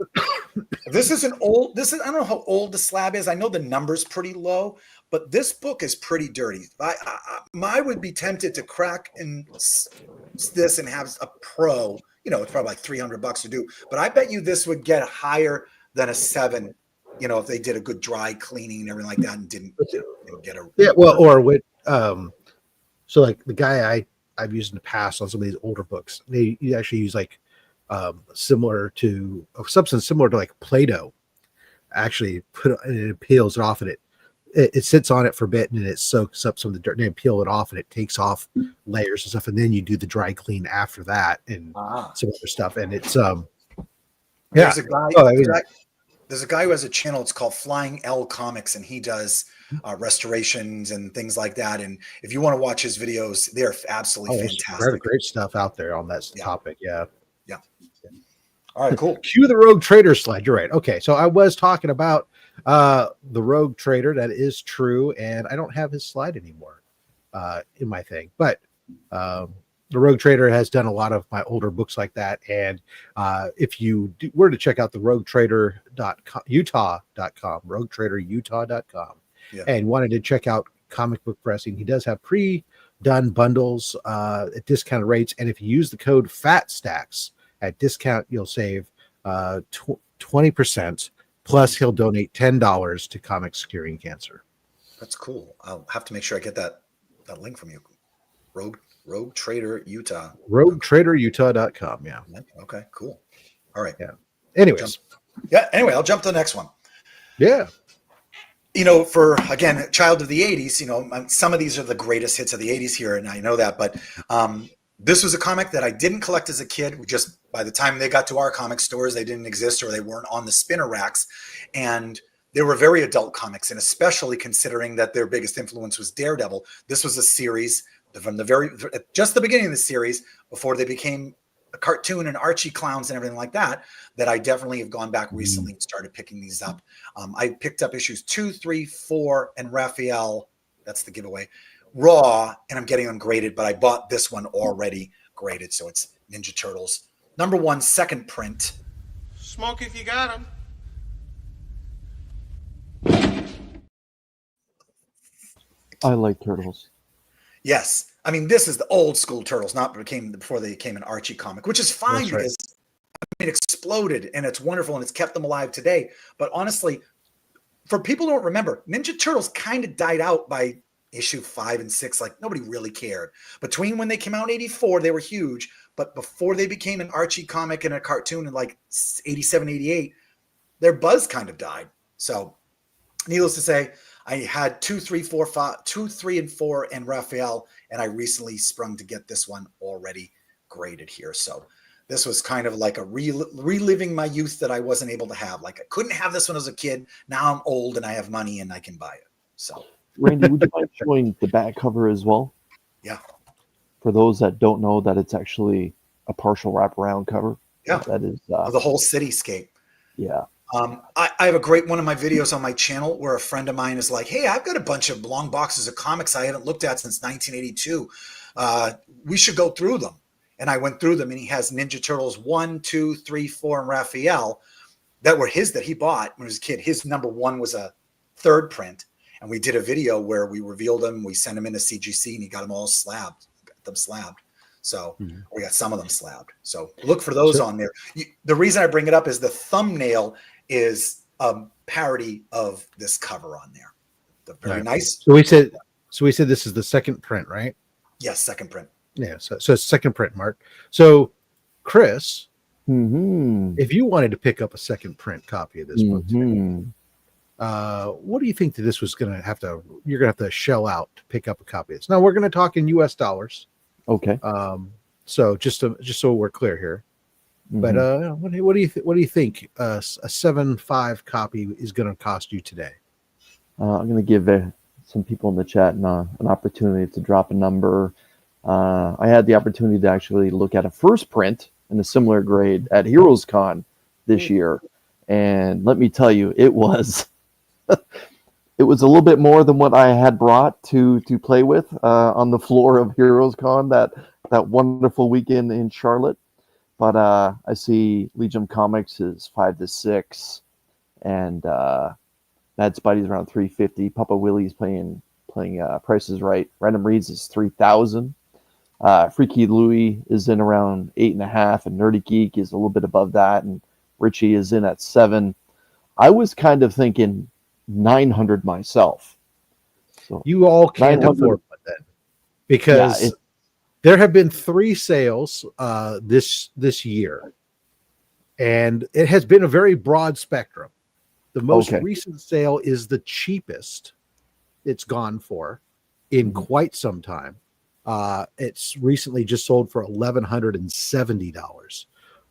This is I don't know how old the slab is. I know the number's pretty low, but this book is pretty dirty. I would be tempted to crack in this and have a pro. You know, it's probably like $300 to do, but I bet you this would get higher than a 7. You know, if they did a good dry cleaning and everything like that, and didn't get a or with so like the guy I've used in the past on some of these older books, you actually use like similar to a substance similar to like Play-Doh. Actually, it peels it off, and it sits on it for a bit, and it soaks up some of the dirt, and then peel it off, and it takes off layers and stuff, and then you do the dry clean after that and some other stuff, and it's There's a guy who has a channel. It's called Flying L Comics, and he does restorations and things like that. And if you want to watch his videos, they're absolutely fantastic. Great stuff out there on that topic. Yeah. All right, cool. Cue the Rogue Trader slide. You're right. Okay, so I was talking about the Rogue Trader. That is true, and I don't have his slide anymore in my thing. But The Rogue Trader has done a lot of my older books like that. And if you were to check out the roguetrader.utah.com, roguetraderutah.com, and wanted to check out comic book pressing, he does have pre-done bundles at discounted rates. And if you use the code FATSTACKS at discount, you'll save 20%. Plus, he'll donate $10 to Comics Curing Cancer. That's cool. I'll have to make sure I get that link from you. Rogue Trader Utah. RogueTraderUtah.com. Yeah. Okay, cool. All right. Yeah. Anyways. Anyway, I'll jump to the next one. Yeah. You know, for, again, child of the 80s, you know, some of these are the greatest hits of the 80s here, and I know that. But this was a comic that I didn't collect as a kid. Just by the time they got to our comic stores, they didn't exist or they weren't on the spinner racks. And they were very adult comics, and especially considering that their biggest influence was Daredevil. This was a series from just the beginning of the series, before they became a cartoon and Archie clowns and everything like that, that I definitely have gone back recently and started picking these up. I picked up issues 2, 3, 4, and Raphael. That's the giveaway. Raw, and I'm getting them graded, but I bought this one already graded. So it's Ninja Turtles. #1, second print. Smoke if you got them. I like Turtles. Yes. I mean, this is the old school Turtles, not before they became an Archie comic, which is fine because it exploded and it's wonderful and it's kept them alive today. But honestly, for people who don't remember, Ninja Turtles kind of died out by issue 5 and 6. Like, nobody really cared. Between when they came out in 84, they were huge. But before they became an Archie comic and a cartoon in like 87, 88, their buzz kind of died. So needless to say, I had 2, 3, and 4 and Raphael, and I recently sprung to get this one already graded here. So this was kind of like a reliving my youth that I wasn't able to have. Like, I couldn't have this one as a kid. Now I'm old and I have money and I can buy it. So, Randy, would you mind showing the back cover as well? Yeah. For those that don't know, that it's actually a partial wraparound cover. Yeah. That is the whole cityscape. Yeah. I have a great one of my videos on my channel where a friend of mine is like, hey, I've got a bunch of long boxes of comics I haven't looked at since 1982. We should go through them. And I went through them, and he has Ninja Turtles 1, 2, 3, 4, and Raphael that were his that he bought when he was a kid. His #1 was a third print. And we did a video where we revealed them. We sent him into CGC, and he got them all slabbed. So we got some of them slabbed. So look for those on there. The reason I bring it up is the thumbnail is a parody of this cover on there. Very nice. So we said this is the second print, right? Yes, second print. Yeah, so it's second print, Mark. So Chris, if you wanted to pick up a second print copy of this book today, what do you think that this was going to have to? You're going to have to shell out to pick up a copy of this. Now we're going to talk in U.S. dollars. Okay. So just so we're clear here, but what do you think a 7.5 copy is going to cost you today? I'm going to give some people in the chat an opportunity to drop a number. I had the opportunity to actually look at a first print in a similar grade at Heroes Con this year, and let me tell you, it was it was a little bit more than what I had brought to play with on the floor of Heroes Con that wonderful weekend in Charlotte. But I see Legion Comics is 5 to 6, and Mad Spidey's around 350. Papa Willie's playing Price is Right. Random Reads is 3,000. Freaky Louie is in around 8.5, and Nerdy Geek is a little bit above that, and Richie is in at 7. I was kind of thinking 900 myself. So you all can't afford that because there have been 3 sales this year, and it has been a very broad spectrum. The most recent sale is the cheapest it's gone for in quite some time. It's recently just sold for $1,170.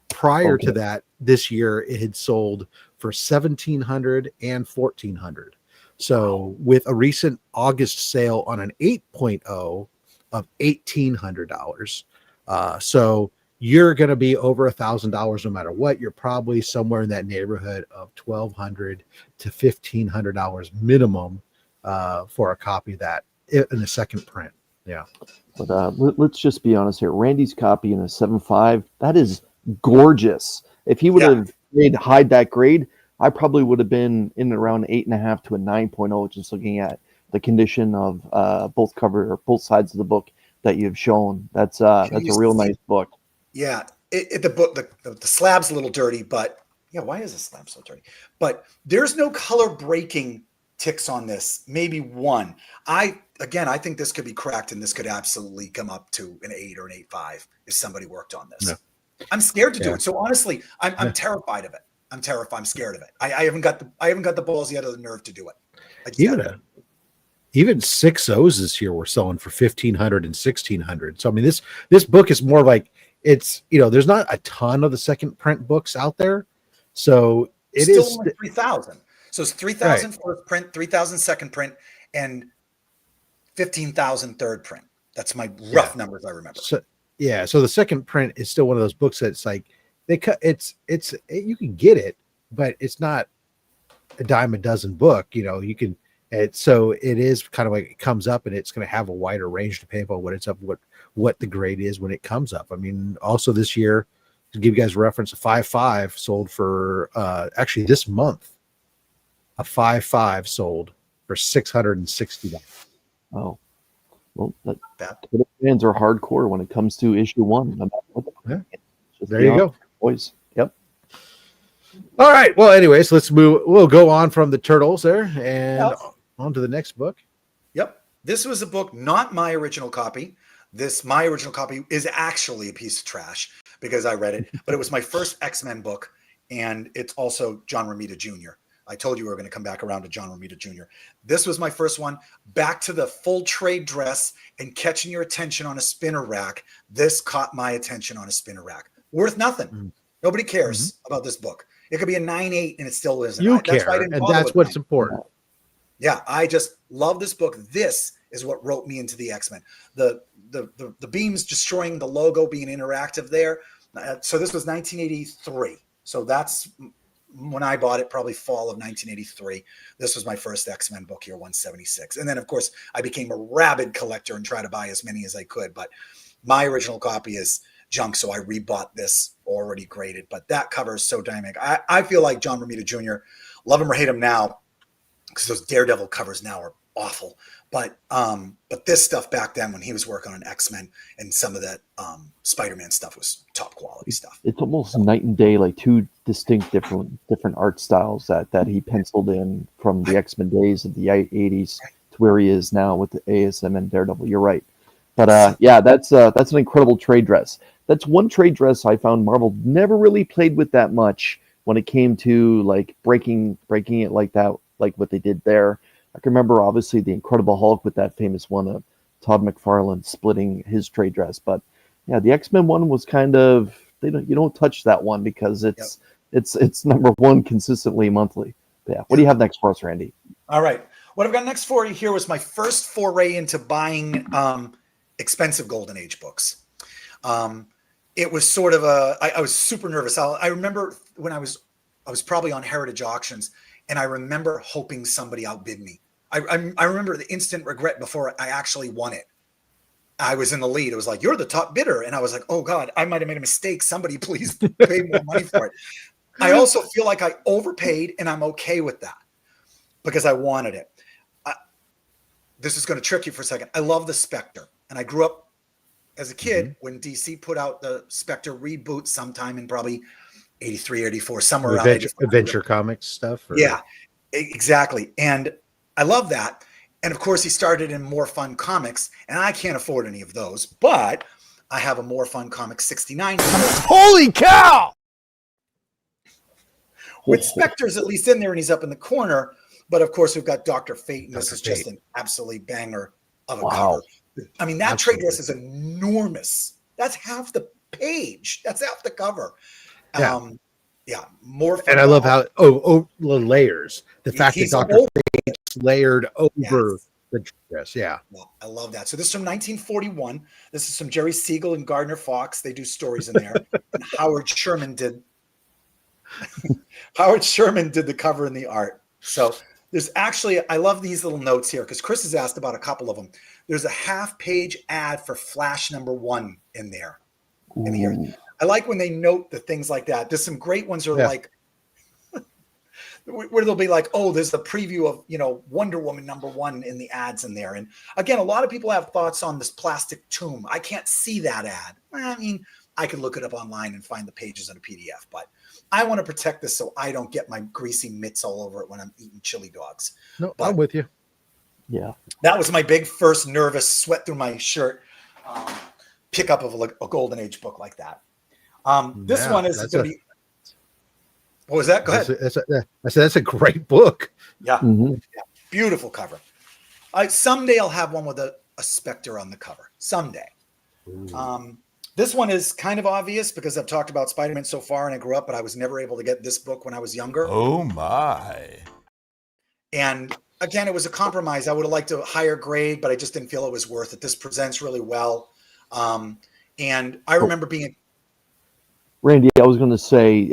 Prior to that, this year it had sold for $1,700 and $1,400. So with a recent August sale on an 8.0 of $1,800, so you're going to be over $1,000 no matter what. You're probably somewhere in that neighborhood of $1,200 to $1,500 minimum for a copy of that in the second print. Yeah. But let's just be honest here. Randy's copy in a 7.5, that is gorgeous. If he would have hide that grade, I probably would have been in around 8.5 to a 9.0, just looking at the condition of both sides of the book that you've shown. That's a real nice book. Yeah, the book, the slab's a little dirty, but yeah, why is the slab so dirty? But there's no color breaking ticks on this. Maybe one. I think this could be cracked, and this could absolutely come up to an 8 or an 8.5 if somebody worked on this. Yeah. I'm scared to do it. So honestly, I'm terrified of it. I'm terrified. I'm scared of it. I haven't got the balls yet or the nerve to do it. Even 6.0s this year were selling for $1,500 and $1,600. So I mean, this book is more like it's there's not a ton of the second print books out there, so it still is only 3,000. So it's 3,000 first print, 3,000 second print, and 15,000 third print. That's my rough numbers I remember. So the second print is still one of those books that's like you can get it, but it's not a dime a dozen book. You can. So it is kind of like it comes up, and it's going to have a wider range depending on what it's up, what the grade is when it comes up. I mean, also this year, to give you guys a reference, a 5.5 sold for actually this month, a 5.5 sold for $660. Oh, well, fans are hardcore when it comes to issue 1. There you go, boys. Yep. All right. Well, anyways, let's move. We'll go on from the turtles there and on to the next book. Yep. This was a book, not my original copy. My original copy is actually a piece of trash because I read it, but it was my first X-Men book, and it's also John Romita Jr. I told you we were going to come back around to John Romita Jr. This was my first one. Back to the full trade dress and catching your attention on a spinner rack. This caught my attention on a spinner rack. Worth nothing. Mm-hmm. Nobody cares about this book. It could be a 9.8 and it still isn't. You care, and that's what's important. Yeah, I just love this book. This is what wrote me into the X-Men. The beams destroying the logo, being interactive there. So this was 1983. So that's when I bought it, probably fall of 1983. This was my first X-Men book here, 176. And then, of course, I became a rabid collector and tried to buy as many as I could. But my original copy is junk, so I rebought this already graded. But that cover is so dynamic. I feel like John Romita Jr., love him or hate him now, because those Daredevil covers now are awful. But this stuff back then when he was working on X-Men and some of that Spider-Man stuff was top quality stuff. It's almost night and day, like two distinct different art styles that he penciled in from the X-Men days of the 80s to where he is now with the ASM and Daredevil. You're right. But that's an incredible trade dress. That's one trade dress I found Marvel never really played with that much when it came to like breaking it like that, like what they did there. I can remember obviously the Incredible Hulk with that famous one of Todd McFarlane splitting his trade dress, but yeah, the X-Men one was kind of you don't touch that one because it's number one consistently monthly. But yeah, what do you have next for us, Randy? All right, what I've got next for you here was my first foray into buying expensive Golden Age books. It was sort of I was super nervous. I remember when I was probably on Heritage Auctions, and I remember hoping somebody outbid me. I remember the instant regret before I actually won it. I was in the lead. It was like, you're the top bidder. And I was like, oh God, I might've made a mistake. Somebody please pay more money for it. I also feel like I overpaid, and I'm okay with that because I wanted it. This is going to trick you for a second. I love the Spectre. And I grew up as a kid when DC put out the Spectre reboot sometime in probably 83, 84, somewhere around Adventure Comics stuff. Yeah, exactly. And I love that. And of course, he started in More Fun Comics, and I can't afford any of those, but I have a More Fun Comics 69. Holy cow! With Spectre's at least in there, and he's up in the corner. But of course, we've got Dr. Fate, and this is just an absolutely banger of a cover. I mean, that trade dress is enormous. That's half the page. That's half the cover. More. And I love how the layers. The fact that Dr. Fate's layered over the dress. Yeah. Well, I love that. So this is from 1941. This is from Jerry Siegel and Gardner Fox. They do stories in there. And Howard Sherman did the cover and the art. So There's actually, I love these little notes here because Chris has asked about a couple of them. There's a half-page ad for Flash #1 in there. In here. I like when they note the things like that. There's some great ones that are like, where they'll be like, oh, there's the preview of, Wonder Woman #1 in the ads in there. And again, a lot of people have thoughts on this plastic tomb. I can't see that ad. I mean, I could look it up online and find the pages in a PDF, but I want to protect this so I don't get my greasy mitts all over it when I'm eating chili dogs. No, but I'm with you. Yeah. That was my big first nervous sweat through my shirt pickup of a Golden Age book like that. This one is going to be. What was that? Go ahead. I said that's a great book. Yeah. Yeah. Beautiful cover. Someday I'll have one with a Spectre on the cover. Someday. This one is kind of obvious because I've talked about Spider-Man so far and I grew up, but I was never able to get this book when I was younger. Oh my. And again, it was a compromise. I would have liked a higher grade, but I just didn't feel it was worth it. This presents really well. And I remember being Randy, I was going to say,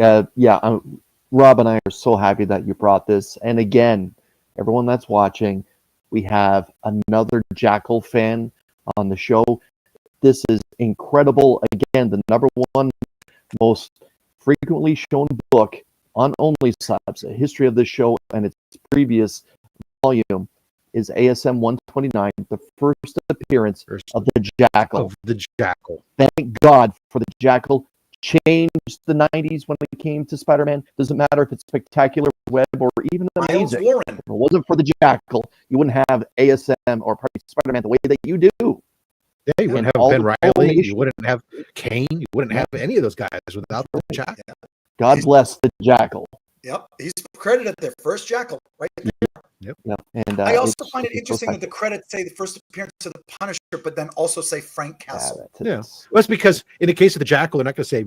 Rob and I are so happy that you brought this. And again, everyone that's watching, we have another Jackal fan on the show. This is incredible. Again, the #1 most frequently shown book on OnlySlabs, a history of the show and its previous volume, is ASM 129, the first appearance of the Jackal. Thank God for the Jackal. Changed the 90s when it came to Spider-Man. Doesn't matter if it's spectacular, web, or even amazing. If it wasn't for the Jackal, you wouldn't have ASM or Spider-Man the way that you do. Yeah, you wouldn't have Ben Reilly. You wouldn't have Kane. You wouldn't have any of those guys without the Jackal. God bless the Jackal. Yep, he's credited their first Jackal right there. Yep. And I also find it interesting that the credits say the first appearance of the Punisher, but then also say Frank Castle. Yeah, well, that's because in the case of the Jackal, they're not going to say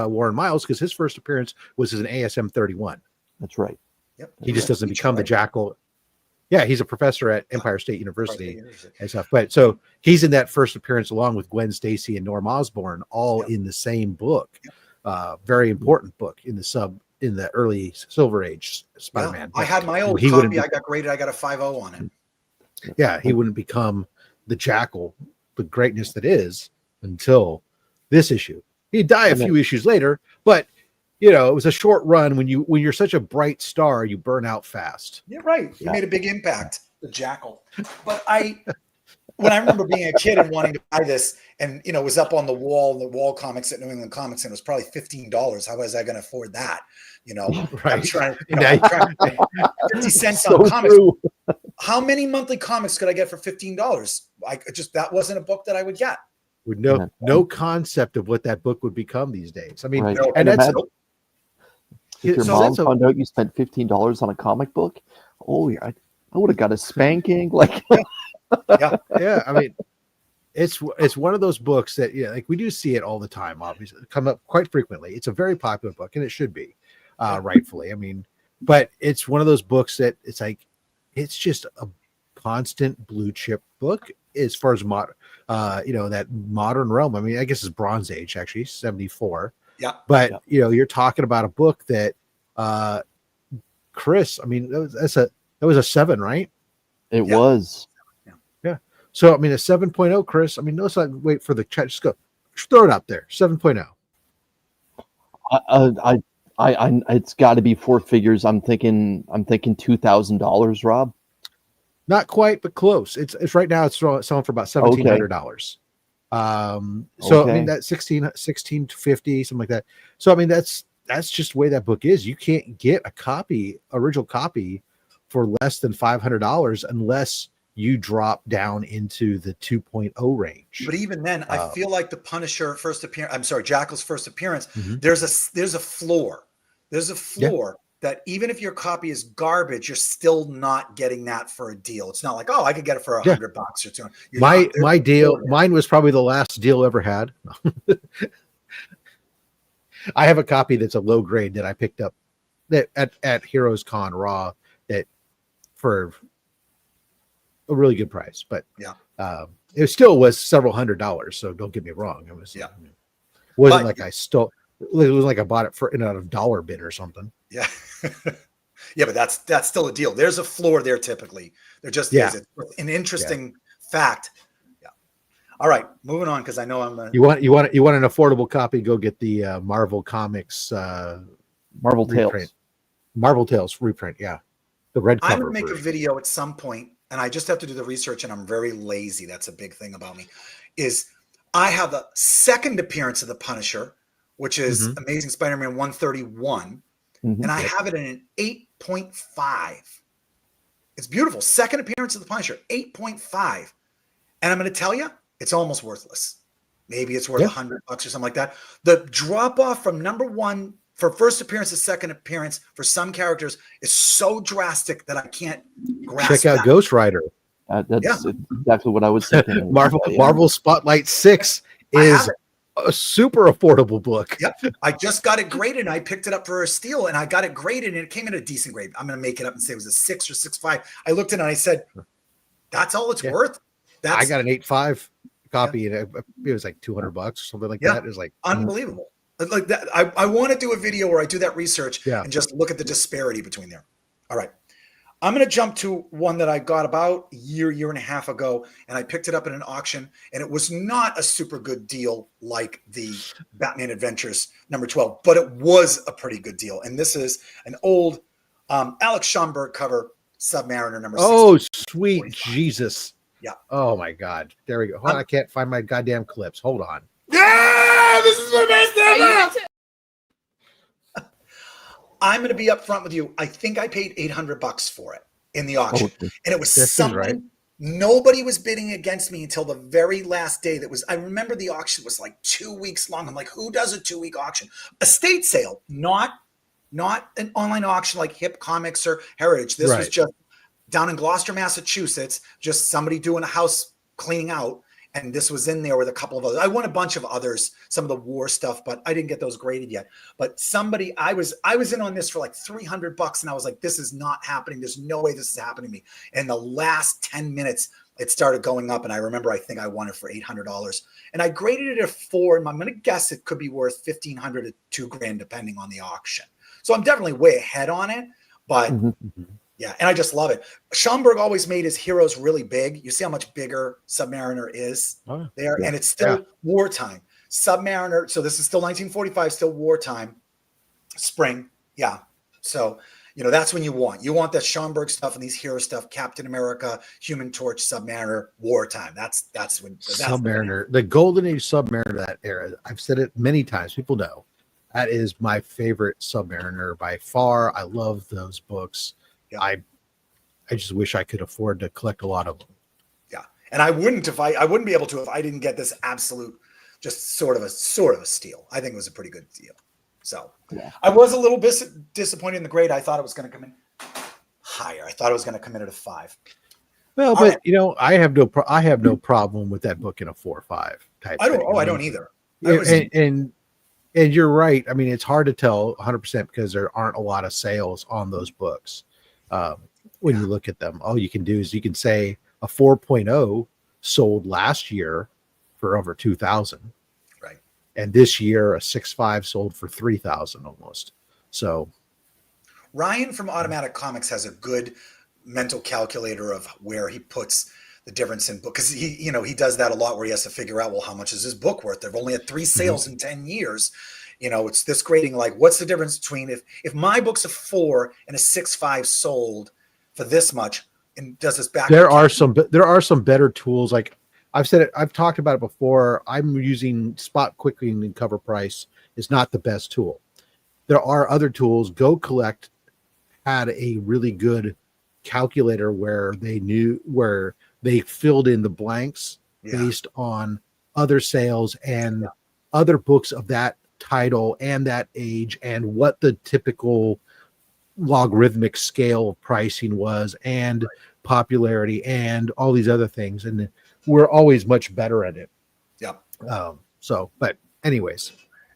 Warren Miles because his first appearance was as an ASM 31. That's right. Yep. He just doesn't become the Jackal. Yeah, he's a professor at Empire State University and stuff. But so he's in that first appearance along with Gwen Stacy and Norm Osborn, all in the same book. Very important book in the early Silver Age Spider-Man. I had my old copy. I got graded. I got a 5.0 on it. Yeah, he wouldn't become the Jackal, the greatness that is, until this issue. He'd die a few issues later, but it was a short run. When you're such a bright star, you burn out fast. You're right. He made a big impact, the Jackal. But when I remember being a kid and wanting to buy this, and it was up on the wall comics at New England Comics, and it was probably $15. How was I going to afford that? Right. I'm trying 50 cents on comics. True. How many monthly comics could I get for $15? That wasn't a book that I would get. With no concept of what that book would become these days. I mean, right. and that's if your mom found out you spent $15 on a comic book, I would have got a spanking. Like, yeah. I mean, it's one of those books that we do see it all the time. Obviously, come up quite frequently. It's a very popular book, and it should be rightfully. I mean, but it's one of those books that it's just a constant blue chip book as far as that modern realm. I mean, I guess it's Bronze Age actually, 74. Yeah. But you're talking about a book that Chris, I mean, that was a 7, right? It was. Yeah. So I mean a 7.0, Chris. I mean, let's not wait for the chat. Just throw it out there. 7.0. It's got to be 4 figures. I'm thinking $2,000, Rob. Not quite, but close. It's right now. It's selling for about $1,700. So I mean that's 1650, something like that. So I mean that's just the way that book is. You can't get original copy for less than $500 unless you drop down into the 2.0 range. But even then, I feel like the Punisher Jackal's first appearance, there's a floor. There's a floor that even if your copy is garbage, you're still not getting that for a deal. It's not like, I could get it for $100 or $200. My deal, mine was probably the last deal I ever had. I have a copy that's a low grade that I picked up at Heroes Con Raw that for a really good price, but it still was several $100s. So don't get me wrong. It was wasn't like I stole. It was like I bought it in a dollar bin or something. Yeah. Yeah, but that's still a deal. There's a floor there typically. There just is. It's an interesting fact. Yeah. All right, moving on because I know I'm. You want an affordable copy? Go get the Marvel Comics Marvel reprint. Tales. Marvel Tales reprint. Yeah, the red cover. I'm gonna make version. a video at some point, and I just have to do the research, and I'm very lazy. That's a big thing about me. Is I have the second appearance of the Punisher, which is Amazing Spider-Man 131. And I have it in an 8.5. It's beautiful. Second appearance of the Punisher, 8.5. And I'm going to tell you, it's almost worthless. Maybe it's worth $100 or something like that. The drop off from number 1 for first appearance to second appearance for some characters is so drastic that I can't grasp. Check out Ghost Rider. That's exactly what I was thinking. Marvel Spotlight 6 is a super affordable book. Yep. I just got it graded and I picked it up for a steal and I got it graded and it came in a decent grade. I'm going to make it up and say it was a 6 or 6.5. I looked at it and I said, that's all it's worth. I got an 8.5 copy and it was like $200 or something like that. It was like unbelievable. Like that. I want to do a video where I do that research and just look at the disparity between there. All right. I'm going to jump to one that I got about a year and a half ago, and I picked it up at an auction, and it was not a super good deal like the Batman Adventures number 12, but it was a pretty good deal. And this is an old Alex Schomburg cover, Submariner number 16. Oh, sweet 45. Jesus. Yeah. Oh, my God. There we go. I can't find my goddamn clips. Hold on. Yeah! This is the best ever! I'm going to be upfront with you. I think I paid $800 for it in the auction, and it was something nobody was bidding against me until the very last day. I remember the auction was like 2 weeks long. I'm like, who does a 2-week auction? Estate sale, not an online auction like Hip Comics or Heritage. This was just down in Gloucester, Massachusetts, just somebody doing a house cleaning out. And this was in there with a couple of others. I won a bunch of others, some of the war stuff, but I didn't get those graded yet. But I was in on this for like $300, and I was like, this is not happening. There's no way this is happening to me. And the last 10 minutes, it started going up, and I remember I think I won it for $800. And I graded it at 4, and I'm going to guess it could be worth $1,500 to $2,000 depending on the auction. So I'm definitely way ahead on it, but. Yeah, and I just love it. Schomburg always made his heroes really big. You see how much bigger Submariner is there, and it's still wartime. Submariner, so this is still 1945, still wartime, spring. Yeah, so that's when you want that Schomburg stuff and these hero stuff. Captain America, Human Torch, Submariner, wartime. That's when Submariner, the golden age Submariner, that era. I've said it many times. People know that is my favorite Submariner by far. I love those books. Yeah. I just wish I could afford to collect a lot of them. Yeah, and I wouldn't be able to if I didn't get this absolute, just sort of a steal. I think it was a pretty good deal. So I was a little bit disappointed in the grade. I thought it was going to come in higher. I thought it was going to come in at a 5. Well, but I have no problem with that book in a 4 or 5 type. I don't either. And you're right. I mean, it's hard to tell 100% because there aren't a lot of sales on those books. When you look at them, all you can do is you can say a 4.0 sold last year for over 2,000, right? And this year a 6.5 sold for 3,000 almost. So Ryan from Automatic Comics has a good mental calculator of where he puts the difference in book, because he does that a lot where he has to figure out, well, how much is his book worth? They've only had 3 sales in 10 years. It's this grading, like what's the difference between if my book's a 4 and a 6.5 sold for this much, and does this back? There are some better tools. Like I've said it, I've talked about it before. I'm using Spot Quickening and Cover Price is not the best tool. There are other tools. Go Collect had a really good calculator where they filled in the blanks based on other sales and other books of that title and that age and what the typical logarithmic scale of pricing was and popularity and all these other things, and we're always much better at it. But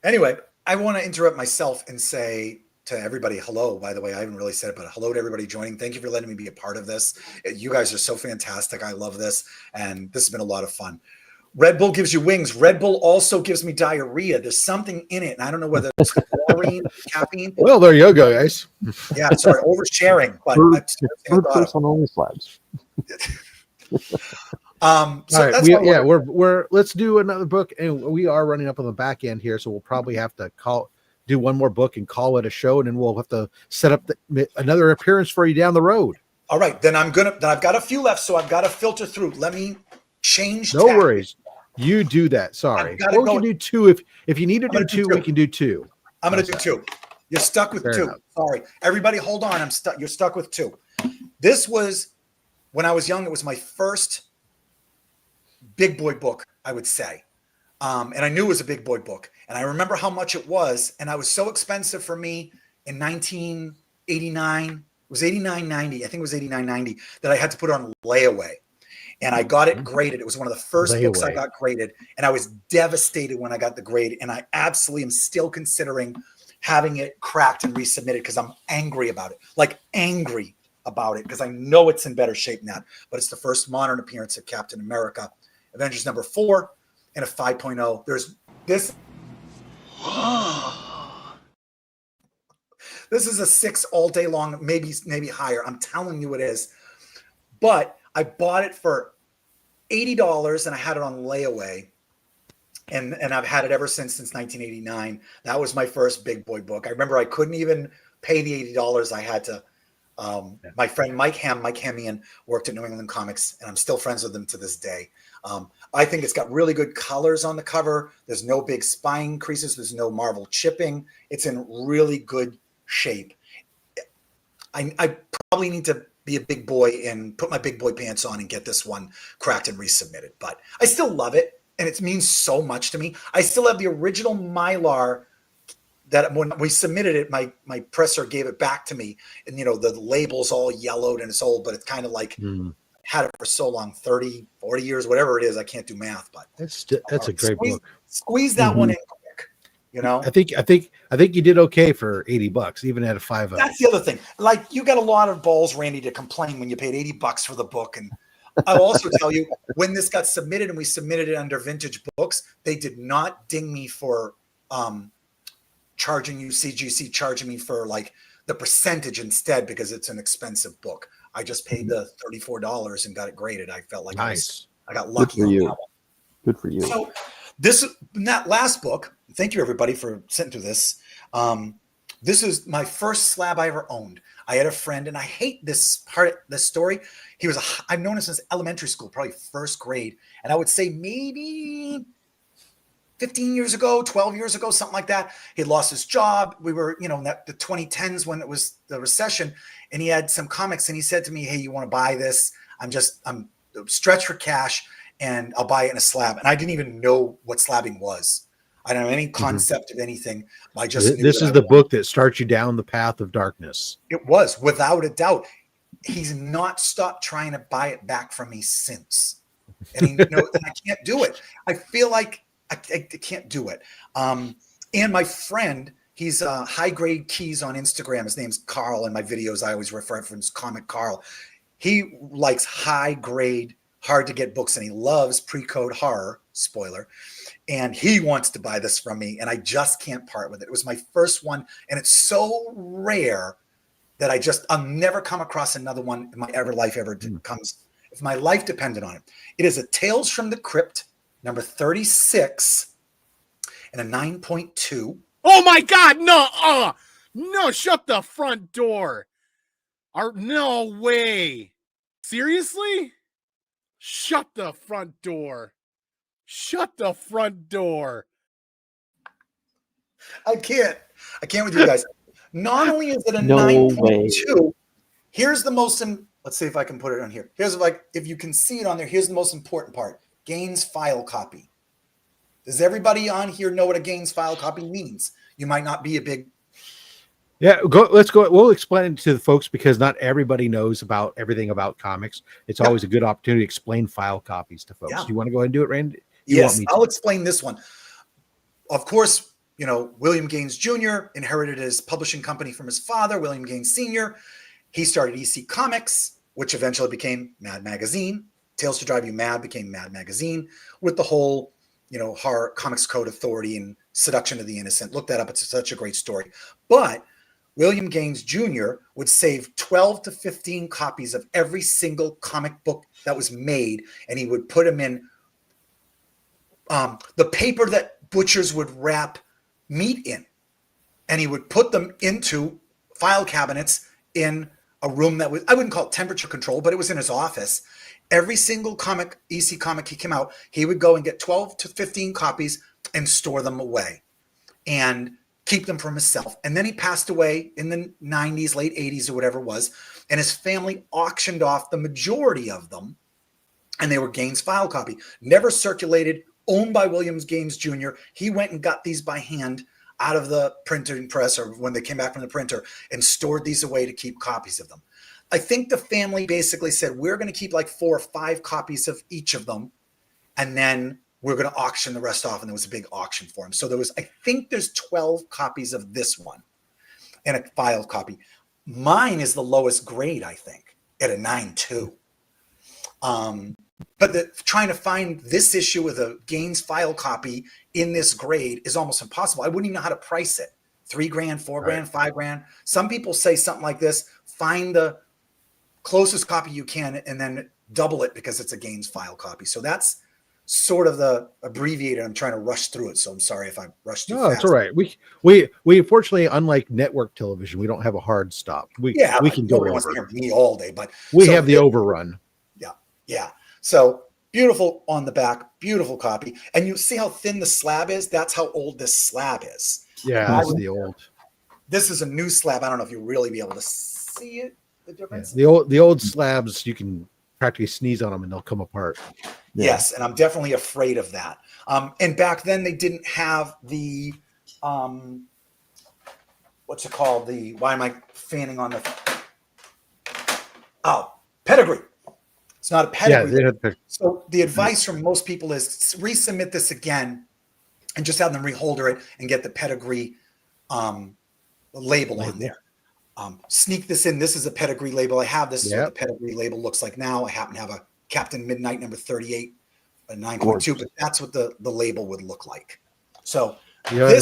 anyway, I want to interrupt myself and say to everybody, hello. By the way, I haven't really said it, but hello to everybody joining. Thank you for letting me be a part of this. You guys are so fantastic. I love this, and this has been a lot of fun. Red Bull gives you wings. Red Bull also gives me diarrhea. There's something in it, and I don't know whether it's chlorine, caffeine. Well, there you go, guys. Yeah, sorry, oversharing. But Third person OnlySlabs. All right, we're let's do another book, and we are running up on the back end here, so we'll probably have to do one more book and call it a show, and then we'll have to set up another appearance for you down the road. All right, then I've got a few left, so I've got to filter through. Let me change. No worries, you do that. Sorry, we can do two if you need to do two. We can do two. I'm going to do two. You're stuck with two. Sorry, everybody, hold on. I'm stuck. You're stuck with two. This was when I was young. It was my first big boy book, I would say. And I knew it was a big boy book. And I remember how much it was. And I was so expensive for me in 1989. It was $89.90. I think it was $89.90 that I had to put on layaway. And I got it graded. It was one of the first books I got graded. And I was devastated when I got the grade. And I absolutely am still considering having it cracked and resubmitted because I'm angry about it. Like angry about it because I know it's in better shape now. But it's the first modern appearance of Captain America. Avengers number 4 and a 5.0. There's this. This is a 6 all day long, maybe higher. I'm telling you it is. But I bought it for $80 and I had it on layaway. And I've had it ever since 1989. That was my first big boy book. I remember I couldn't even pay the $80. I had to. My friend Mike Hemian worked at New England Comics, and I'm still friends with him to this day. I think it's got really good colors on the cover. There's no big spine creases. There's no Marvel chipping. It's in really good shape. I probably need to be a big boy and put my big boy pants on and get this one cracked and resubmitted. But I still love it, and it means so much to me. I still have the original Mylar that when we submitted it, my presser gave it back to me, and the label's all yellowed and it's old, but it's kind of like had it for so long, 30, 40 years, whatever it is. I can't do math, but that's a great book. Squeeze that one in quick. I think you did okay for $80, even at a 5.0. That's the other thing. Like, you got a lot of balls, Randy, to complain when you paid $80 for the book. And I'll also tell you, when this got submitted and we submitted it under Vintage Books, they did not ding me for charging me for like the percentage instead, because it's an expensive book. I just paid the $34 and got it graded. I felt like I got lucky. Good for you. So that last book, thank you everybody for sitting through this. This is my first slab I ever owned. I had a friend, and I hate this story. I've known him since elementary school, probably first grade. And I would say maybe 15 years ago, 12 years ago, something like that. He lost his job. We were, in the 2010s when it was the recession, and he had some comics, and he said to me, "Hey, you want to buy this? I'm stretched for cash, and I'll buy it in a slab." And I didn't even know what slabbing was. I don't have any concept of anything. I just knew this is the book that starts you down the path of darkness. It was, without a doubt. He's not stopped trying to buy it back from me since. And and I can't do it. I feel like I can't do it. And my friend, he's High Grade Keys on Instagram. His name's Carl. In my videos, I always refer to him as Comic Carl. He likes high grade, hard to get books, and he loves pre-code horror, spoiler. And he wants to buy this from me, and I just can't part with it. It was my first one, and it's so rare that I'll never come across another one in my life if my life depended on it. It is a Tales from the Crypt, number 36, and a 9.2. Oh my God, no, no, shut the front door. No way. Seriously? Shut the front door. Shut the front door. I can't with you guys. Not only is it a 9.2, here's the most, let's see if I can put it on here. If you can see it on there, here's the most important part. Gaines file copy. Does everybody on here know what a Gaines file copy means? You might not be a big. Yeah, let's go. We'll explain it to the folks because not everybody knows about everything about comics. It's always a good opportunity to explain file copies to folks. Yeah. Do you want to go ahead and do it, Randy? Yes, I'll explain this one. Of course, William Gaines Jr. inherited his publishing company from his father, William Gaines Sr. He started EC Comics, which eventually became Mad Magazine, Tales to Drive You Mad became Mad Magazine with the whole, horror comics code authority and seduction of the innocent. Look that up. It's such a great story. But William Gaines Jr. would save 12 to 15 copies of every single comic book that was made, and he would put them in the paper that butchers would wrap meat in. And he would put them into file cabinets in a room that was, I wouldn't call it temperature control, but it was in his office. Every single EC comic he came out, he would go and get 12 to 15 copies and store them away and keep them for himself. And then he passed away in the 90s, late 80s or whatever it was. And his family auctioned off the majority of them. And they were Gaines file copy, never circulated, owned by Williams Gaines Jr. He went and got these by hand out of the printing press or when they came back from the printer and stored these away to keep copies of them. I think the family basically said, we're going to keep like 4 or 5 copies of each of them. And then we're going to auction the rest off. And there was a big auction for him. So I think there's 12 copies of this one and a file copy. Mine is the lowest grade, I think, at a 9.2. But trying to find this issue with a Gaines file copy in this grade is almost impossible. I wouldn't even know how to price it. $3,000, $4,000, $5,000. Some people say something like this, find the closest copy you can and then double it because it's a Gaines file copy. So that's sort of the abbreviated. I'm trying to rush through it. So I'm sorry if I rushed too fast. No, it's all right. We unfortunately, unlike network television, we don't have a hard stop. We can go over. Wants to hear me all day, but we have the overrun. Yeah. So beautiful on the back, beautiful copy. And you see how thin the slab is? That's how old this slab is. Yeah, that's the old. This is a new slab. I don't know if you'll really be able to see it, the difference. Yeah, the old slabs, you can practically sneeze on them and they'll come apart. Yeah. Yes, and I'm definitely afraid of that. And back then they didn't have the what's it called? Why am I fanning on pedigree. It's not a pedigree. Yeah, so the advice from most people is resubmit this again and just have them reholder it and get the pedigree label on there. Sneak this in. This is a pedigree label. I have this. Is what the pedigree label looks like now. I happen to have a Captain Midnight number 38, a 9.2, but that's what the label would look like. So the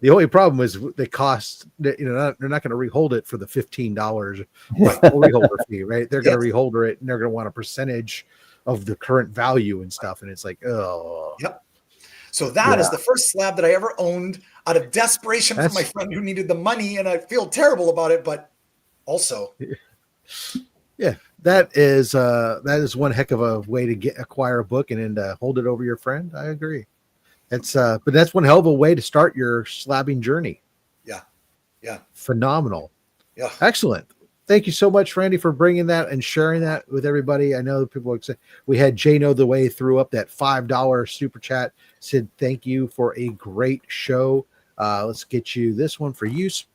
only problem is the cost. They're not going to rehold it for the $15 reholder fee, right? They're going to reholder it, and they're going to want a percentage of the current value and stuff. And it's like, oh, yep. So that is the first slab that I ever owned out of desperation for my friend who needed the money, and I feel terrible about it, but also, that is one heck of a way to acquire a book and then hold it over your friend. I agree. But that's one hell of a way to start your slabbing journey. Yeah. Phenomenal. Yeah. Excellent. Thank you so much, Randy, for bringing that and sharing that with everybody. I know people excited. We had Jano the way threw up that $5 super chat, said thank you for a great show. Let's get you this one for use.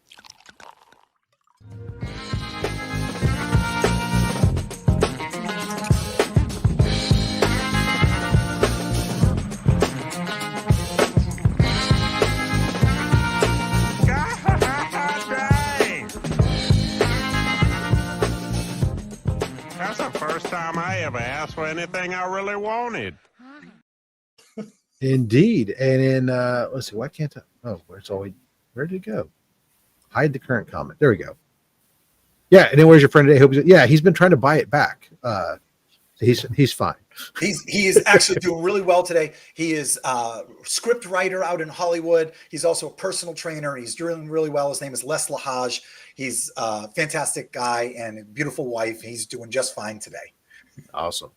Time I ever asked for anything I really wanted. Indeed. And then let's see, why can't I where did it go? Hide the current comment. There we go. Yeah, and then where's your friend today? He's been trying to buy it back. So he's fine. He is actually doing really well today. He is a script writer out in Hollywood. He's also a personal trainer. He's doing really well. His name is Les Lahaj. He's a fantastic guy and a beautiful wife. He's doing just fine today. Awesome.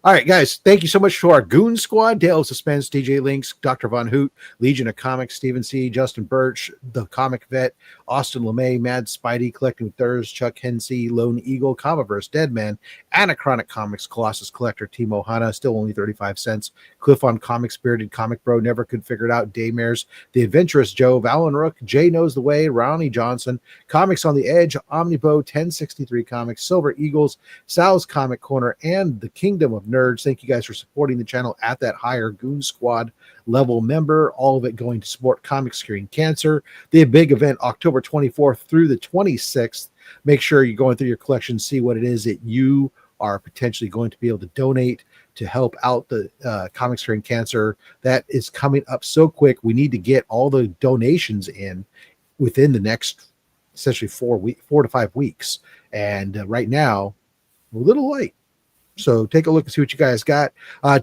All right, guys, thank you so much to our Goon Squad, Dale Suspense, DJ Links, Dr. Von Hoot, Legion of Comics, Stephen C., Justin Birch, The Comic Vet, Austin LeMay, Mad Spidey, Collecting Thurs, Chuck Hensey, Lone Eagle, Comiverse, Deadman, Anachronic Comics, Colossus Collector, Timo Hana, still only 35 cents, Cliff on Comic Spirited, Comic Bro, Never Could Figure It Out, Daymares, The Adventurous Joe, Valen Rook, Jay Knows the Way, Ronnie Johnson, Comics on the Edge, Omnibo, 1063 Comics, Silver Eagles, Sal's Comic Corner, and The Kingdom of Nerds. Thank you guys for supporting the channel at that higher Goon Squad level member. All of it going to support Comic Screen Cancer. The big event, October 24th through the 26th. Make sure you're going through your collection, see what it is that you are potentially going to be able to donate to help out the Comics Curing Cancer. That is coming up so quick. We need to get all the donations in within the next essentially 4 to 5 weeks. And right now, we're a little late. So take a look and see what you guys got.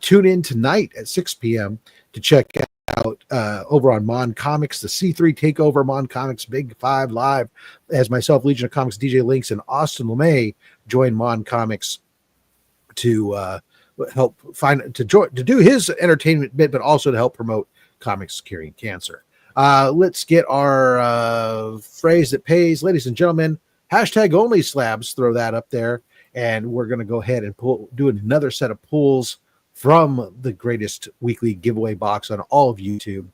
Tune in tonight at 6 p.m. to check out over on Mon Comics, the C3 Takeover Mon Comics Big Five Live, as myself, Legion of Comics, DJ Links, and Austin LeMay join Mon Comics to help to do his entertainment bit, but also to help promote Comics Curing Cancer. Let's get our phrase that pays, ladies and gentlemen. Hashtag OnlySlabs. Throw that up there, and we're going to go ahead and do another set of pulls from the greatest weekly giveaway box on all of YouTube.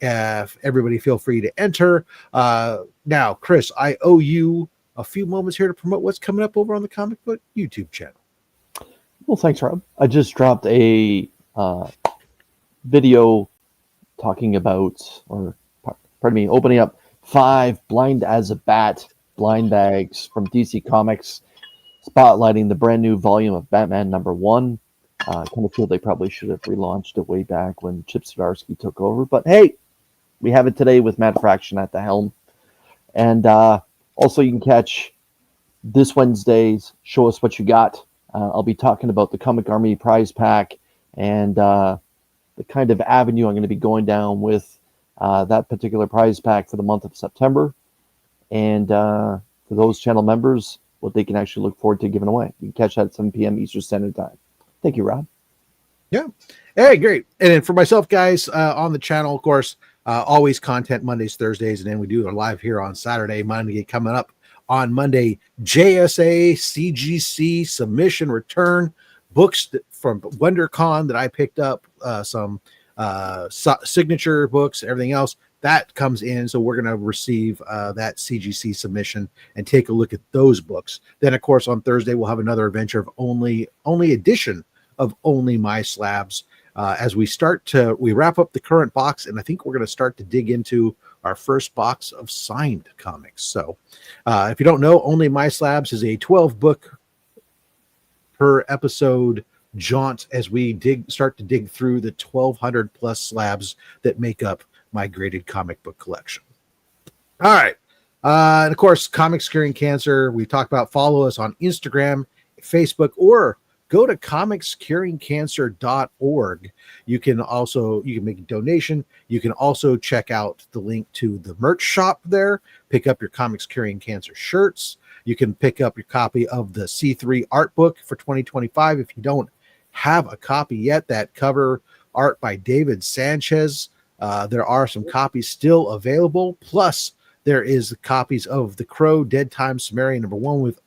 Everybody feel free to enter. Now, Chris, I owe you a few moments here to promote what's coming up over on the Comic Book YouTube channel. Well, thanks, Rob. I just dropped a video talking about, or pardon me, opening up 5 Blind as a Bat blind bags from DC Comics, spotlighting the brand new volume of Batman #1. I kind of feel they probably should have relaunched it way back when Chip Zdarsky took over. But hey, we have it today with Matt Fraction at the helm. And also you can catch this Wednesday's Show Us What You Got. I'll be talking about the Comic Army prize pack and the kind of avenue I'm going to be going down with that particular prize pack for the month of September. And for those channel members, what they can actually look forward to giving away. You can catch that at 7 p.m. Eastern Standard Time. Thank you, Rob. Yeah. Hey, great. And then for myself, guys, on the channel, of course, always content Mondays, Thursdays, and then we do a live here on Saturday. Monday coming up on Monday, JSA, CGC, submission return, books from WonderCon that I picked up, some signature books, everything else. That comes in, so we're going to receive that CGC submission and take a look at those books. Then, of course, on Thursday, we'll have another adventure of only edition of Only My Slabs as we wrap up the current box, and I think we're going to start to dig into our first box of signed comics. So if you don't know, Only My Slabs is a 12-book per episode jaunt as we start to dig through the 1,200 plus slabs that make up my graded comic book collection. All right. And of course, Comics Curing Cancer. We talked about, follow us on Instagram, Facebook, or go to comicscuringcancer.org. You can make a donation. You can also check out the link to the merch shop there. Pick up your Comics Curing Cancer shirts. You can pick up your copy of the C3 art book for 2025. If you don't have a copy yet, that cover art by David Sanchez. There are some copies still available. Plus, there is copies of The Crow, Dead Time Sumerian #1 with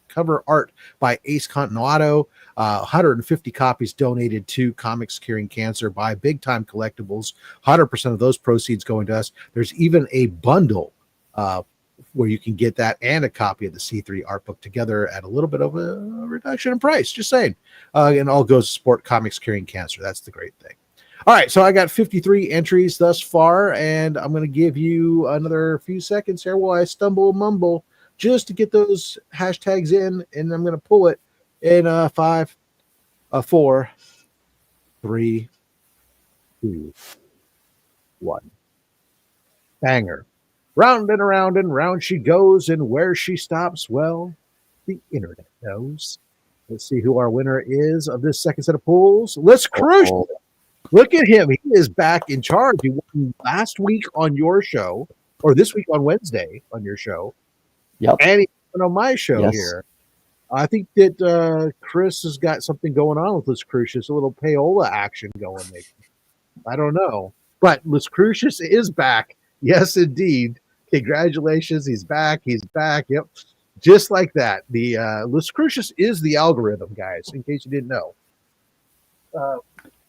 cover art by Ace Continuato. 150 copies donated to Comics Curing Cancer by Big Time Collectibles. 100% of those proceeds going to us. There's even a bundle where you can get that and a copy of the C3 art book together at a little bit of a reduction in price. Just saying. And all goes to support Comics Curing Cancer. That's the great thing. All right, so I got 53 entries thus far, and I'm going to give you another few seconds here while I mumble, just to get those hashtags in, and I'm going to pull it in 5, 4, 3, 2, 1. Banger. Round and around and round she goes, and where she stops, well, the internet knows. Let's see who our winner is of this second set of pulls. Let's crush. Look at him. He is back in charge. He won last week on your show, or this week on Wednesday on your show. Yep. And he won on my show here. I think that Chris has got something going on with Las Crucius, a little payola action going. Maybe. I don't know. But Las Crucius is back. Yes, indeed. Congratulations. He's back. He's back. Yep. Just like that. The Las Crucius is the algorithm, guys, in case you didn't know.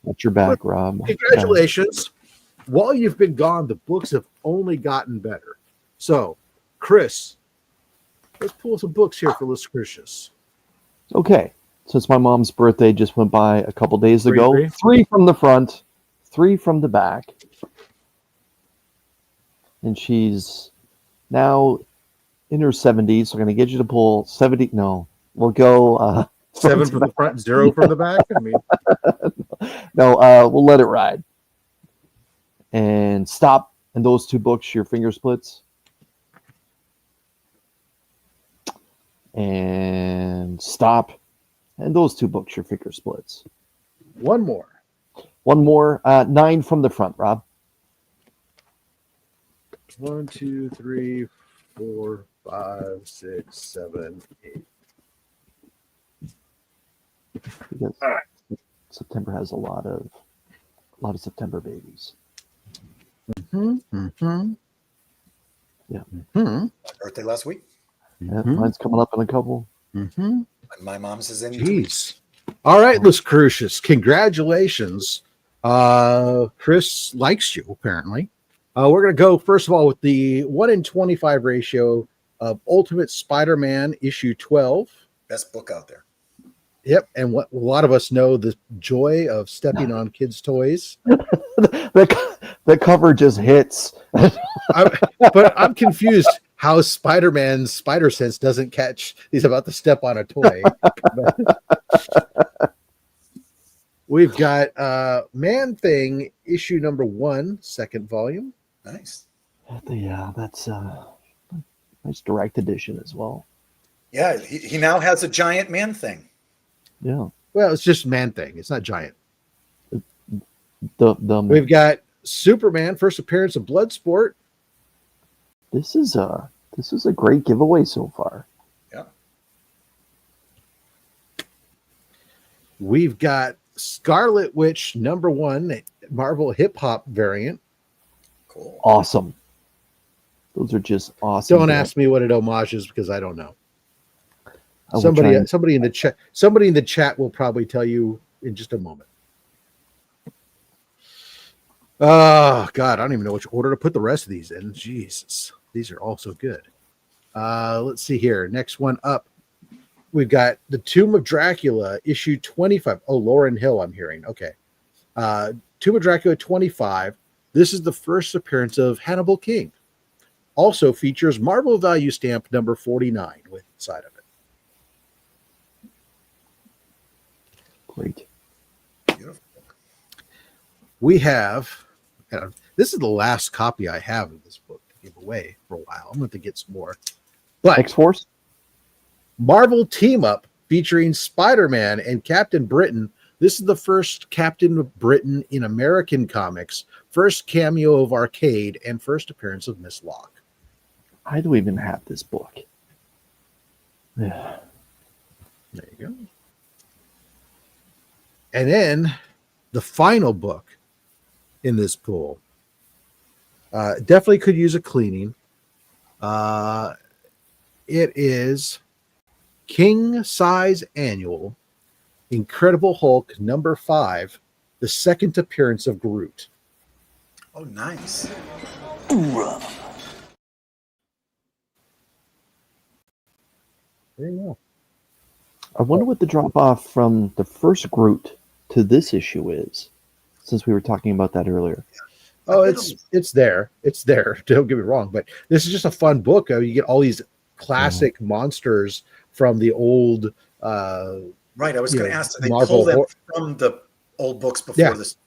That's your back, Rob. Congratulations. While you've been gone, the books have only gotten better. So, Chris, let's pull some books here for Las Crucius. Okay. Since my mom's birthday just went by a couple days ago, 3 from the front, 3 from the back. And she's now in her 70s. So we're going to get you to pull 70. No, we'll go 7 from the front, 0 from the back. I mean, No, we'll let it ride. And stop. And those 2 books, your finger splits. And stop. And those 2 books, your finger splits. one more. One more. 9 from the front, Rob. 1, 2, 3, 4, 5, 6, 7, 8. Because September has a lot of September babies. Yeah. Birthday last week. Yeah, mine's coming up in a couple. My mom's is in. Jeez. All right, Las Crucius. Congratulations. Chris likes you, apparently. We're going to go, first of all, with the 1 in 25 ratio of Ultimate Spider-Man issue 12. Best book out there. Yep. And what a lot of us know, the joy of stepping on kids' toys. The cover just hits. But I'm confused how Spider-Man's spider sense doesn't catch he's about to step on a toy. We've got Man-Thing issue number 1, second volume. Nice. That's nice direct edition as well. Yeah, he now has a giant Man-Thing. Yeah. Well, it's just Man-Thing. It's not giant. We've got Superman, first appearance of Bloodsport. This is a great giveaway so far. Yeah. We've got Scarlet Witch number 1, Marvel hip hop variant. Cool. Awesome. Those are just awesome. Don't ask me what it homages because I don't know. Oh, Somebody in the chat will probably tell you in just a moment. Oh God, I don't even know which order to put the rest of these in. Jesus, these are all so good. Let's see here. Next one up, we've got the Tomb of Dracula issue 25. Oh, Lauryn Hill, I'm hearing. Okay. Tomb of Dracula 25. This is the first appearance of Hannibal King. Also features Marvel value stamp number 49 with inside of it. Great. Beautiful. We have, this is the last copy I have of this book to give away for a while. I'm going to get some more. But X-Force? Marvel Team Up featuring Spider-Man and Captain Britain. This is the first Captain Britain in American comics, first cameo of Arcade, and first appearance of Miss Locke. I don't even have this book. Yeah. There you go. And then the final book in this pool definitely could use a cleaning. It is King Size Annual Incredible Hulk number 5, the second appearance of Groot. Oh, nice. There you go. I wonder what the drop off from the first Groot to this issue is, since we were talking about that earlier. Oh, it's there. It's there. Don't get me wrong, but this is just a fun book. You get all these classic monsters from the old. Right. I was going to ask. They Marvel pull them from the old books before this.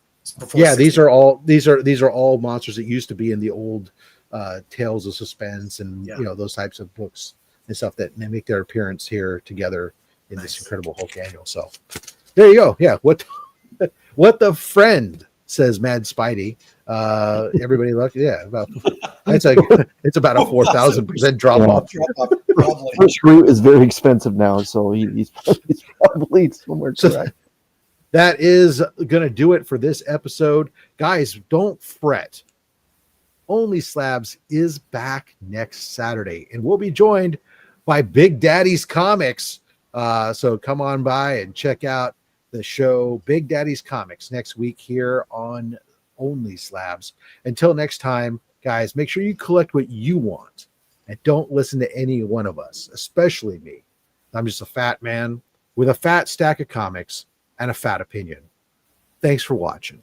Before yeah, these are all monsters that used to be in the old Tales of Suspense and those types of books and stuff that they make their appearance here together in this Incredible Hulk annual. So there you go. Yeah, what the friend says, Mad Spidey. Everybody look. Yeah, it's about a 4,000% drop off. First Groot is very expensive now, so he's probably somewhere correct. That is going to do it for this episode. Guys, don't fret. OnlySlabs is back next Saturday, and we'll be joined by Big Daddy's Comics. So come on by and check out the show Big Daddy's Comics next week here on OnlySlabs. Until next time, guys, make sure you collect what you want and don't listen to any one of us, especially me. I'm just a fat man with a fat stack of comics and a fat opinion. Thanks for watching.